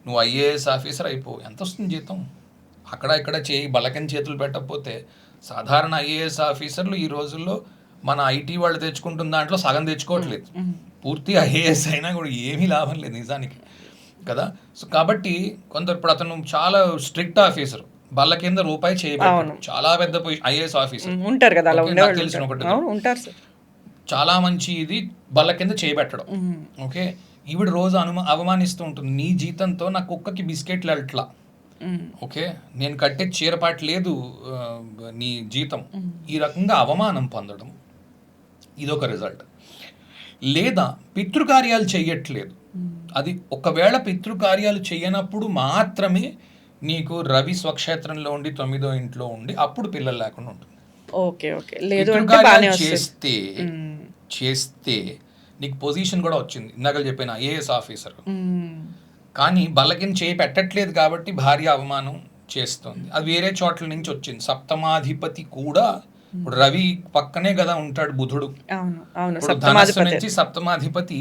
B: నువ్వు ఐఏఎస్ ఆఫీసర్ అయిపోవు, ఎంత వస్తుంది జీతం? అక్కడ ఇక్కడ బలకని చేతులు పెట్టకపోతే సాధారణ ఐఏఎస్ ఆఫీసర్లు ఈ రోజుల్లో మన ఐటీ వాళ్ళు తెచ్చుకుంటున్న దాంట్లో సగం తెచ్చుకోవట్లేదు. పూర్తి ఐఏఎస్ అయినా కూడా ఏమీ లాభం లేదు నిజానికి కదా. సో కాబట్టి కొందరు, ఇప్పుడు అతను చాలా స్ట్రిక్ట్ ఆఫీసర్, బల్ల కింద రూపాయి చేయబెట్టాడు, చాలా పెద్ద ఐఏఎస్ ఆఫీసర్ ఉంటారు కదా, నాకు తెలిసిన ఒకటి ఉంటారు, చాలా మంచి ఇది, బల్ల కింద చేయబెట్టడం. ఓకే, ఈవిడ రోజు అవమానిస్తూ ఉంటుంది, నీ జీతంతో నా కుక్కకి బిస్కెట్లు అట్లా, ఓకే, నేను కట్టే చీరపాటు లేదు నీ జీతం, ఈ రకంగా అవమానం పొందడం, ఇదొక రిజల్ట్. లేదా పితృకార్యాలు చెయ్యట్లేదు, అది ఒకవేళ పితృకార్యాలు చెయ్యనప్పుడు మాత్రమే నీకు రవి స్వక్షేత్రంలో ఉండి 9వ ఇంట్లో ఉండి అప్పుడు పిల్లలు లేకుండా ఉంటుంది.
A: ఓకే ఓకే, లేదు అంటే
B: చేస్తే నీకు పొజిషన్ కూడా వచ్చింది, ఇందాక చెప్పిన ఐఏఎస్ ఆఫీసర్, కానీ బలకిని చేయి పెట్టట్లేదు కాబట్టి భార్య అవమానం చేస్తుంది. అది వేరే చోట్ల నుంచి వచ్చింది. సప్తమాధిపతి కూడా ఇప్పుడు రవి పక్కనే కదా ఉంటాడు బుధుడు, ధనస్సు నుంచి సప్తమాధిపతి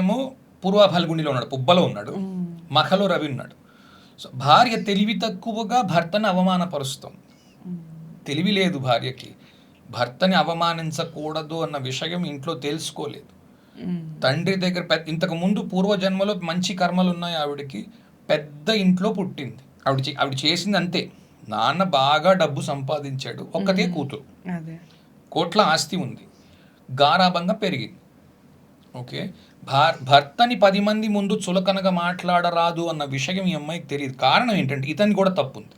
B: ఏమో పూర్వ ఫల్గుణిలో ఉన్నాడు, పుబ్బలో ఉన్నాడు, మఖలో రవి ఉన్నాడు. సో భార్య తెలివి తక్కువగా భర్తను అవమానపరుస్తుంది. తెలివి లేదు భార్యకి, భర్తని అవమానించకూడదు అన్న విషయం ఇంట్లో తెలుసుకోలేదు. తండ్రి దగ్గర ఇంతకు ముందు పూర్వజన్మలో మంచి కర్మలు ఉన్నాయి ఆవిడకి, పెద్ద ఇంట్లో పుట్టింది, ఆవిడ చేసింది అంతే. నాన్న బాగా డబ్బు సంపాదించాడు, ఒక్కతే కూతురు, కోట్ల ఆస్తి ఉంది, గారాబంగా పెరిగింది. ఓకే, భర్తని 10 మంది ముందు చులకనగా మాట్లాడరాదు అన్న విషయం ఈ అమ్మాయికి తెలియదు. కారణం ఏంటంటే ఇతని కూడా తప్పుంది.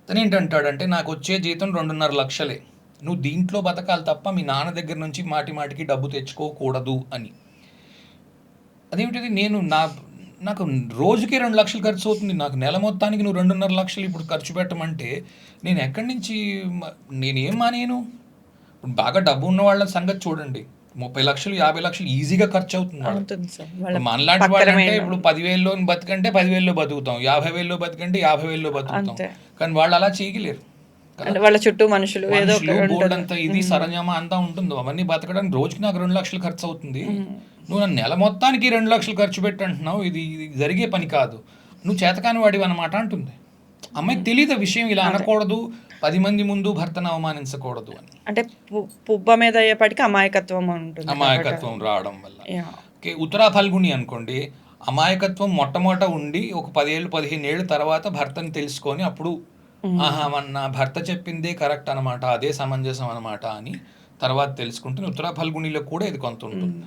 B: ఇతను ఏంటంటాడంటే, నాకు వచ్చే జీతం 2.5 లక్షలే, నువ్వు దీంట్లో బతకాలి తప్ప మీ నాన్న దగ్గర నుంచి మాటికి డబ్బు తెచ్చుకోకూడదు అని. అదేమిటిది, నాకు రోజుకి 2 లక్షలు ఖర్చు అవుతుంది, నాకు నెల మొత్తానికి నువ్వు 2.5 లక్షలు ఇప్పుడు ఖర్చు పెట్టమంటే నేను ఎక్కడి నుంచి, నేనేం మానేను? ఇప్పుడు బాగా డబ్బు ఉన్న వాళ్ళ సంగతి చూడండి, 30 లక్షలు 50 లక్షలు ఈజీగా ఖర్చు అవుతుంది. మనలాంటి వాళ్ళంటే ఇప్పుడు 10,000లో బతికంటే 10,000లో బతుకుతాం, 50,000లో బతికంటే 50,000లో బతుకుతాం, కానీ వాళ్ళు అలా చేయలేరు.
A: వాళ్ళ చుట్టూ మనుషులు
B: బోర్డు అంతా ఇది సరంజామా అంతా ఉంటుంది, అవన్నీ బతకడానికి రోజుకి నాకు 2 లక్షలు ఖర్చు అవుతుంది, నువ్వు నన్ను నెల మొత్తానికి 2 లక్షలు ఖర్చు పెట్టంటున్నావు, ఇది జరిగే పని కాదు, నువ్వు చేతకాని వాడివి అన్నమాట అంటుంది. అమ్మాయికి తెలియదు విషయం, ఇలా అనకూడదు, 10 మంది ముందు భర్తను అవమానించకూడదు అని. అంటే
A: పుబ్బ మీద అయ్యేపటికి అమాయకత్వం ఉంటుంది,
B: అమాయకత్వం రావడం వల్ల. ఓకే, ఉత్తరా ఫల్గుణి అనుకోండి, అమాయకత్వం మొట్టమొదట ఉండి ఒక 10 ఏళ్ళు 15 ఏళ్ళ తర్వాత భర్తను తెలుసుకొని అప్పుడు ఆహా నా భర్త చెప్పిందే కరెక్ట్ అనమాట, అదే సమంజసం అనమాట అని తర్వాత తెలుసుకుంటుంది. ఉత్తరా ఫల్గుణిలో కూడా ఇది కొంత ఉంటుంది.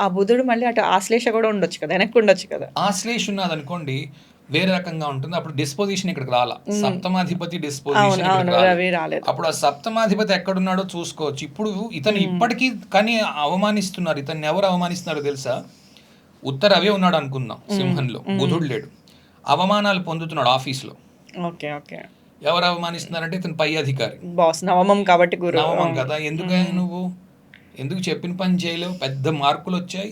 A: ఆ బుధుడు మళ్ళీ అటు ఆశ్లేష కూడా ఉండొచ్చు కదా, వెనక్కి ఉండొచ్చు కదా.
B: ఆశ్లేష ఉన్నది అనుకోండి వేరే రకంగా ఉంటుంది, అప్పుడు డిస్పోజిషన్ ఇక్కడికి రాలా, సప్తమాధిపతి డిస్పోజిషన్ అప్పుడు ఆ సప్తమాధిపతి ఎక్కడున్నాడో చూసుకోవచ్చు. ఇప్పుడు ఇతను ఇప్పటికీ కానీ అవమానిస్తున్నారు, ఇతన్ని ఎవరు అవమానిస్తున్నారో తెలుసా? ఉత్తర అవే ఉన్నాడు అనుకుందాం, సింహంలో బుధుడు లేడు, అవమానాలు పొందుతున్నాడు ఆఫీస్లో.
A: ఓకే ఓకే,
B: ఎవరు అవమానిస్తున్నారంటే ఇతను పై అధికారి,
A: బాస్, నవమం కాబట్టి
B: నవమం కదా, నువ్వు ఎందుకు చెప్పిన పని చేయలేవు? పెద్ద మార్కులు వచ్చాయి,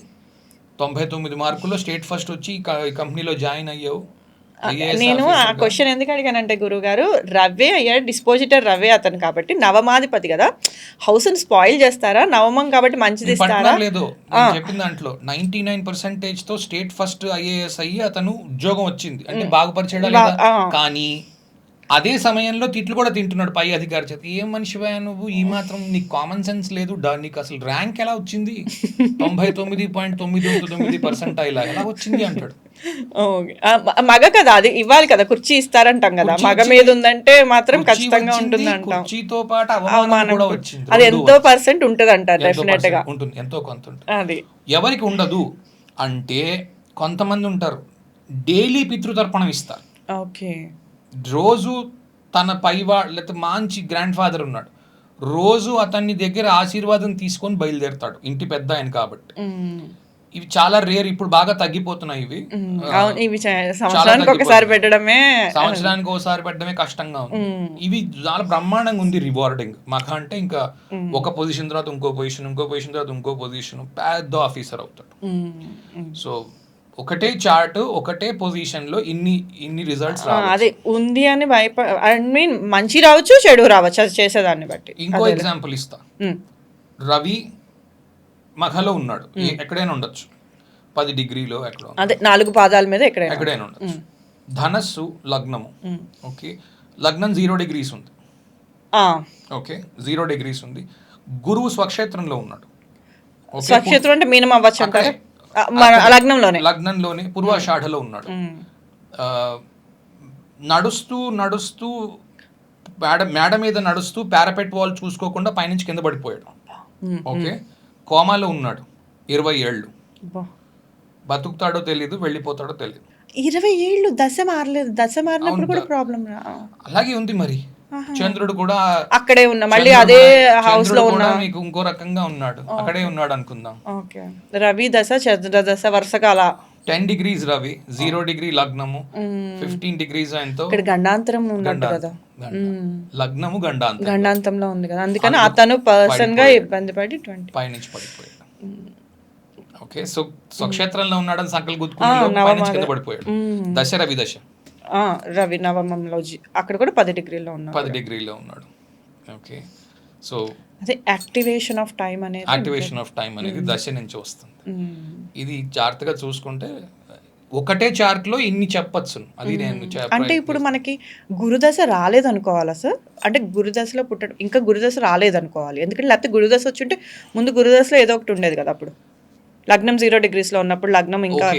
B: 99 మార్కుల్లో స్టేట్ ఫస్ట్ వచ్చి ఈ కంపెనీలో జాయిన్ అయ్యావు.
A: నేను ఆ క్వశ్చన్ ఎందుకు అడిగానంటే, గురుగారు రవే అయ్యాడు, డిస్పోజిటర్ రవే అతను కాబట్టి నవమాధిపతి కదా, హౌస్ ని స్పాయిల్ చేస్తారా? నవమం కాబట్టి మంచిది ఇస్తారా?
B: లేదు, చెప్పిన దాంట్లో 99% తో స్టేట్ ఫస్ట్ IAS అయ్యి అతను ఉద్యోగం వచ్చింది అంటే బాగుపరిచాడా లేదా, కానీ అదే సమయంలో తిట్లు కూడా తింటున్నాడు పై అధికారి చేత. ఏం మనిషివా నువ్వు, ఈ మాత్రం నీకు కామన్ సెన్స్ లేదు, నీకు అసలు ర్యాంక్ ఎలా వచ్చింది, 99.99% ఎలా వచ్చింది అంటాడు.
A: ఓకే. మగ కదా, అది ఇవ్వాలి కదా, కుర్చీ ఇస్తారంటాం కదా,
B: కుర్చీ
A: మగ
B: వచ్చింది,
A: మీద ఉందంటే మాత్రం
B: కుర్చీ
A: ఖచ్చితంగా
B: వచ్చింది,
A: ఉంటుంది అంటాం.
B: కుర్చీతో పాటు అవమానం
A: అవమానం
B: కూడా
A: కూడా.
B: వచ్చింది.
A: అది
B: రెండు
A: ఎంతో
B: వచ్చింది.
A: పర్సెంట్ ఉంటుంది అంటారు
B: ఎంతో
A: డెఫినెట్ గా.
B: percent ఉంటుంది, ఎంతో కొంత ఉంటుంది.
A: అది
B: ఎవరికి ఉండదు అంటే కొంతమంది ఉంటారు డైలీ పితృతర్పణం ఇస్తారు.
A: ఓకే.
B: రోజు తన పైవాడు లేకపోతే మంచి గ్రాండ్ ఫాదర్ ఉన్నాడు, రోజు అతన్ని దగ్గర ఆశీర్వాదం తీసుకొని బయలుదేరుతాడు, ఇంటి పెద్ద ఆయన కాబట్టి. ఇవి చాలా రేర్, ఇప్పుడు బాగా తగ్గిపోతున్నాయి ఇవి.
A: అవును, ఇవి సంవత్సరానికి ఒకసారి పెట్టడమే,
B: సంవత్సరానికి ఒకసారి పెట్టడమే కష్టంగా ఉంది. ఇవి చాలా బ్రహ్మాండంగా ఉంది రివార్డింగ్. మాకు అంటే ఇంకా ఒక పొజిషన్ తర్వాత ఇంకో పొజిషన్, ఇంకో పొజిషన్ తర్వాత ఇంకో పొజిషన్, పెద్ద ఆఫీసర్ అవుతాడు. సో ఒకటే చార్ట్, ఒకటే పొజిషన్ లో ఇన్ని రిజల్ట్స్ రావాలి.
A: అది ఉంది అని ఐ మీన్ మంచి రావచ్చు చెడు రావచ్చు, అది చేసేదాన్ని బట్టి.
B: ఇంకో ఎగ్జాంపుల్ ఇస్తా. రవి మఖలో ఉన్నాడు, ఎక్కడైనా ఉండొచ్చు, 10 డిగ్రీలో ఎక్కడ,
A: అదే 4 పాదాల మీద ఎక్కడైనా
B: ఉండొచ్చు. ధనస్సు లగ్నము, ఓకే, లగ్నం 0 degrees ఉంది, ఓకే, 0 degrees ఉంది. గురువు స్వక్షేత్రంలో ఉన్నాడు.
A: స్వక్షేత్రం అంటే మీనం అవ్వచ్చు అంటారు,
B: లగ్నంలోనే పూర్వాషాఢలో ఉన్నాడు. నడుస్తూ నడుస్తూ మేడ మీద నడుస్తూ పారాపెట్ వాల్ చూసుకోకుండా పైనుంచి కింద పడిపోయాడు. ఓకే, కోమాలో ఉన్నాడు 20 ఏళ్ళు. బతుకుతాడో తెలీదు, వెళ్ళిపోతాడో తెలీదు.
A: 20 ఏళ్ళు దశ మారలేదు, దశ మారినప్పుడు కూడా ప్రాబ్లం.
B: అలాగే ఉంది మరి. చంద్రుడు కూడా
A: అక్కడే ఉన్నా, మళ్ళీ అదే హౌస్ లో ఉన్నా,
B: మీకు ఇంకో రకంగా ఉన్నాడు, అక్కడే ఉన్నాడు అనుకుందాం.
A: ఓకే, రవి దశ చంద్ర దశ వరుసగా అలా
B: 10 degrees రవి, 0 degree లగ్నము, 15 degrees ఎంతో
A: ఇక్కడ గండాంతరం ఉన్నట్టు కదా,
B: లగ్నము
A: గండాంతంలో ఉంది కదా, అందుకని అతను పర్సన్ గా ఇబ్బంది పడి 20
B: పైనుంచి పడిపోయాడు. ఓకే, సో స్వక్షేత్రంలో ఉన్నాడని సంకల్ గుర్తుకుని కింద పడిపోయాడు. దశ రవి దశ,
A: రవి నవమంలో అక్కడ కూడా 10 degrees ఉన్నాడు,
B: 10 degrees ఉన్నాడు. ఓకే, సో
A: అదే యాక్టివేషన్ ఆఫ్ టైం అనేది
B: దశ నుంచి వస్తుంది. ఇది జాగ్రత్తగా చూసుకుంటే ఒకటే చార్ట్ లో ఇన్ని చెప్పచ్చు. అది నేను
A: అంటే ఇప్పుడు మనకి గురుదశ రాలేదనుకోవాలా సార్, అంటే గురుదశలో పుట్టడం ఇంకా గురుదశ రాలేదనుకోవాలి, ఎందుకంటే లేకపోతే గురుదశ వచ్చుంటే ముందు గురుదశలో ఏదో ఒకటి ఉండేది కదా, అప్పుడు లగ్నం 0 degrees లో ఉన్నప్పుడు లగ్నం ఇంకా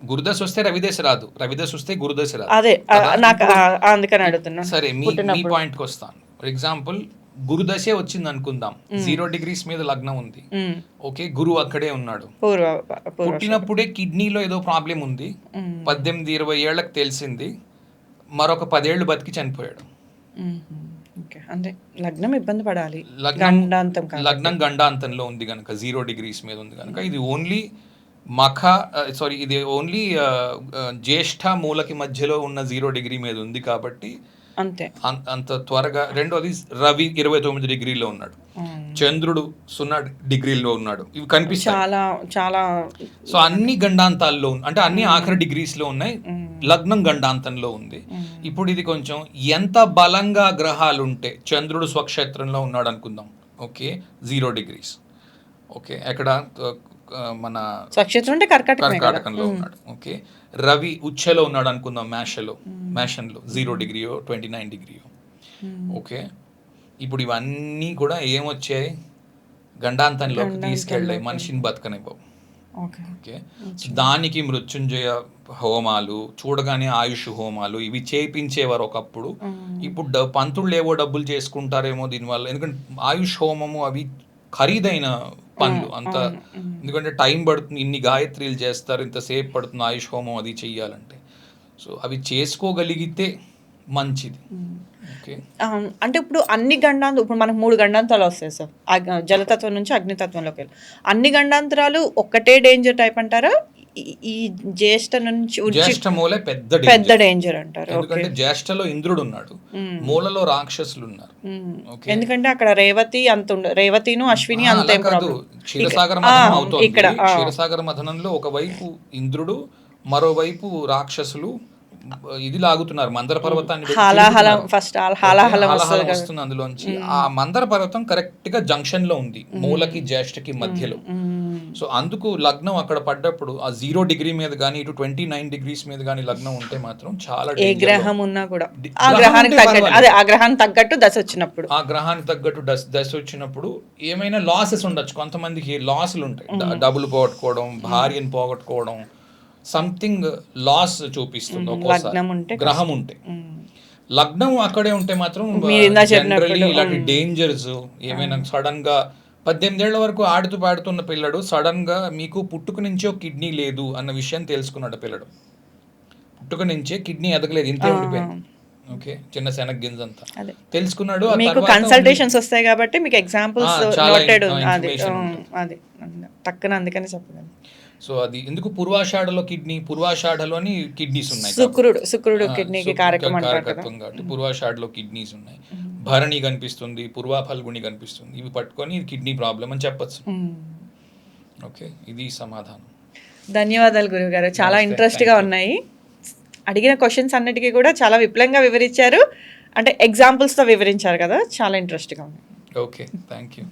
B: గురుదశ వస్తే రవిదశ రాదు, రవిదశ వస్తే గురుదశ రాదు.
A: అదే నాకు అందుకని అడుగుతున్నా.
B: సరే, మీ పాయింట్కి వస్తాను. ఫర్ ఎగ్జాంపుల్ గురుదశే వచ్చింది అనుకుందాం, 0 degrees మీద లగ్నం ఉంది, ఓకే, గురువు అక్కడే ఉన్నాడు, పుట్టినప్పుడే కిడ్నీలో ఏదో ప్రాబ్లం ఉంది, 18-20 ఏళ్లకు తెలిసింది, మరొక 10 ఏళ్ళు బతికి చనిపోయాడు.
A: అంటే లగ్నం ఇబ్బంది పడాలి,
B: లగ్నం గండాంతంలో ఉంది కనుక, 0 degrees మీద ఉంది కనుక, ఇది ఓన్లీ ఇది ఓన్లీ జ్యేష్ఠ మూలకి మధ్యలో ఉన్న 0 degree మీద ఉంది కాబట్టి
A: అంతే,
B: అంత త్వరగా. రెండోది రవి 29 degrees ఉన్నాడు, చంద్రుడు 0 degrees ఉన్నాడు, ఇవి కనిపిస్తాయి
A: చాలా.
B: సో అన్ని గండాంతాల్లో అంటే అన్ని ఆఖరి డిగ్రీస్ లో ఉన్నాయి, లగ్నం గండాంతంలో ఉంది. ఇప్పుడు ఇది కొంచెం ఎంత బలంగా గ్రహాలు ఉంటే, చంద్రుడు స్వక్షేత్రంలో ఉన్నాడు అనుకుందాం, ఓకే, 0 degrees, ఓకే, ఎక్కడ మన
A: స్వక్షేత్రం అంటే
B: కర్కాటకంలో ఉన్నాడు, ఓకే, రవి ఉచ్చలో ఉన్నాడు అనుకుందాం, మేషన్లో 0 degree 29 degree, ఓకే. ఇప్పుడు ఇవన్నీ కూడా ఏమొచ్చాయి, గండాంతంలోకి తీసుకెళ్ళాయి, మనిషిని బతకనివ్వవు. ఓకే, దానికి మృత్యుంజయ హోమాలు, చూడగానే ఆయుష్ హోమాలు ఇవి చేయించేవారు ఒకప్పుడు. ఇప్పుడు పంతుళ్ళు ఏవో డబ్బులు చేసుకుంటారేమో దీనివల్ల, ఎందుకంటే ఆయుష్ హోమము అవి ఖరీదైన పనులు అంత, ఎందుకంటే టైం పడుతుంది, ఇన్ని గాయత్రీలు చేస్తారు, ఇంతసేపు పడుతుంది ఆయుష్ హోమం అది చెయ్యాలంటే. సో అవి చేసుకోగలిగితే మంచిది. ఓకే,
A: అంటే ఇప్పుడు అన్ని గండాంతరాలు, ఇప్పుడు మనకు 3 గండాంతరాలు వస్తాయి సార్, జలతత్వం నుంచి అగ్నితత్వంలోకి వెళ్ళి, అన్ని గండాంతరాలు ఒక్కటే డేంజర్ టైప్ అంటారా? ఈ జ్యేష్ఠ నుంచి
B: జ్యేష్ఠ మూలే
A: పెద్ద డేంజర్ అంటారు,
B: ఎందుకంటే జ్యేష్ఠలో ఇంద్రుడు ఉన్నాడు, మూలలో రాక్షసులు ఉన్నారు.
A: ఎందుకంటే అక్కడ రేవతి అంత రేవతిను అశ్విని అంత
B: కాదు, క్షీరసాగర మథనం అవుతుంది. క్షీరసాగర మథనంలో ఒకవైపు ఇంద్రుడు, మరోవైపు రాక్షసులు, ఇది లాగుతున్నారు మందర పర్వతాన్ని పెట్టి
A: హాలాహలం
B: తిరుగుతున్నారు.
A: ఫస్ట్
B: ఓకే,
A: హాలాహలం
B: హాలాహలం
A: వస్తుంది కదా.
B: వస్తుంది అందులోంచి. ఆ మందర పర్వతం కరెక్ట్ గా జంక్షన్ లో ఉంది, మూలకి జ్యేష్ఠకి మధ్యలో. సో అందుకు లగ్నం అక్కడ పడ్డప్పుడు ఆ 0 డిగ్రీ మీద కానీ ఇటు 29 డిగ్రీస్ మీద కానీ లగ్నం ఉంటే మాత్రం చాలా
A: ఏ
B: danger లో
A: గ్రహం
B: ఉంది.
A: ఉన్నా కూడా ఆ
B: గ్రహం
A: గ్రహానికి
B: ఉంటే
A: తగ్గట్టు,
B: పర్వాలేదు.
A: అదే ఆ గ్రహానికి తగ్గట్టు దశ వచ్చినప్పుడు.
B: ఆ గ్రహానికి తగ్గట్టు దశ వచ్చినప్పుడు ఏమైనా లాసెస్ ఉండొచ్చు. కొంతమందికి లాసులు ఉంటాయి, డబ్బులు పోగొట్టుకోవడం, భార్యను పోగొట్టుకోవడం, సంథింగ్ లాస్ చూపిస్తుంది ఒక్కోసారి
A: లగ్నం ఉంటే
B: గ్రహం ఉంటే. లగ్నం అక్కడే ఉంటే మాత్రం
A: మీరు ఇందా
B: జనరలీ
A: చెప్పినప్పుడు,
B: ఇలాంటి డేంజర్స్ ఏమైనా సడన్ గా 18 ఏళ్ల వరకు ఆడుతూ పాడుతున్న పిల్లడు సడన్ గా మీకు పుట్టుక నుంచే ఒక కిడ్నీ లేదు అన్న విషయం తెలుసుకున్నాడు పిల్లడు. పుట్టుక నుంచే కిడ్నీ ఎదగలేదు, ఇంతే ఉండిపోయింది. ఓకే, చిన్న శనగ గింజ అంతా
A: అదే
B: తెలుసుకున్నాడు. ఆ
A: మీకు
B: తర్వాత
A: కన్సల్టేషన్స్ వస్తాయి కాబట్టి మీకు ఎగ్జాంపుల్స్
B: చాలా
A: నోటెడ్ ఉంది. అది
B: information ఉంటుంది.
A: అది టక్కున అందుకని చెప్పగలను.
B: సో అది ఎందుకు పూర్వాషాఢలో కిడ్నీ, పూర్వాషాఢలోని కిడ్నీస్ ఉన్నాయి
A: శుక్రుడు కిడ్నీకి కారకం అంటారు కదా.
B: కారకత్వం కాబట్టి పూర్వాషాఢలో కిడ్నీస్ ఉన్నాయి. భరణి కనిపిస్తుంది, పూర్వా ఫల్గుని కనిపిస్తుంది, ఇవి పట్టుకొని ఇది కిడ్నీ ప్రాబ్లం అని చెప్పొచ్చు. ఓకే, ఇది సమాధానం.
A: ధన్యవాదాలు గురువు గారు, చాలా
B: నమస్తే,
A: ఇంట్రెస్ట్గా
B: thank you.
A: ఉన్నాయి. అడిగిన క్వశ్చన్స్ అన్నిటికీ కూడా చాలా విపులంగా వివరించారు, అంటే ఎగ్జాంపుల్స్తో వివరించారు కదా, చాలా ఇంట్రెస్ట్గా ఉంది.
B: Okay, thank you.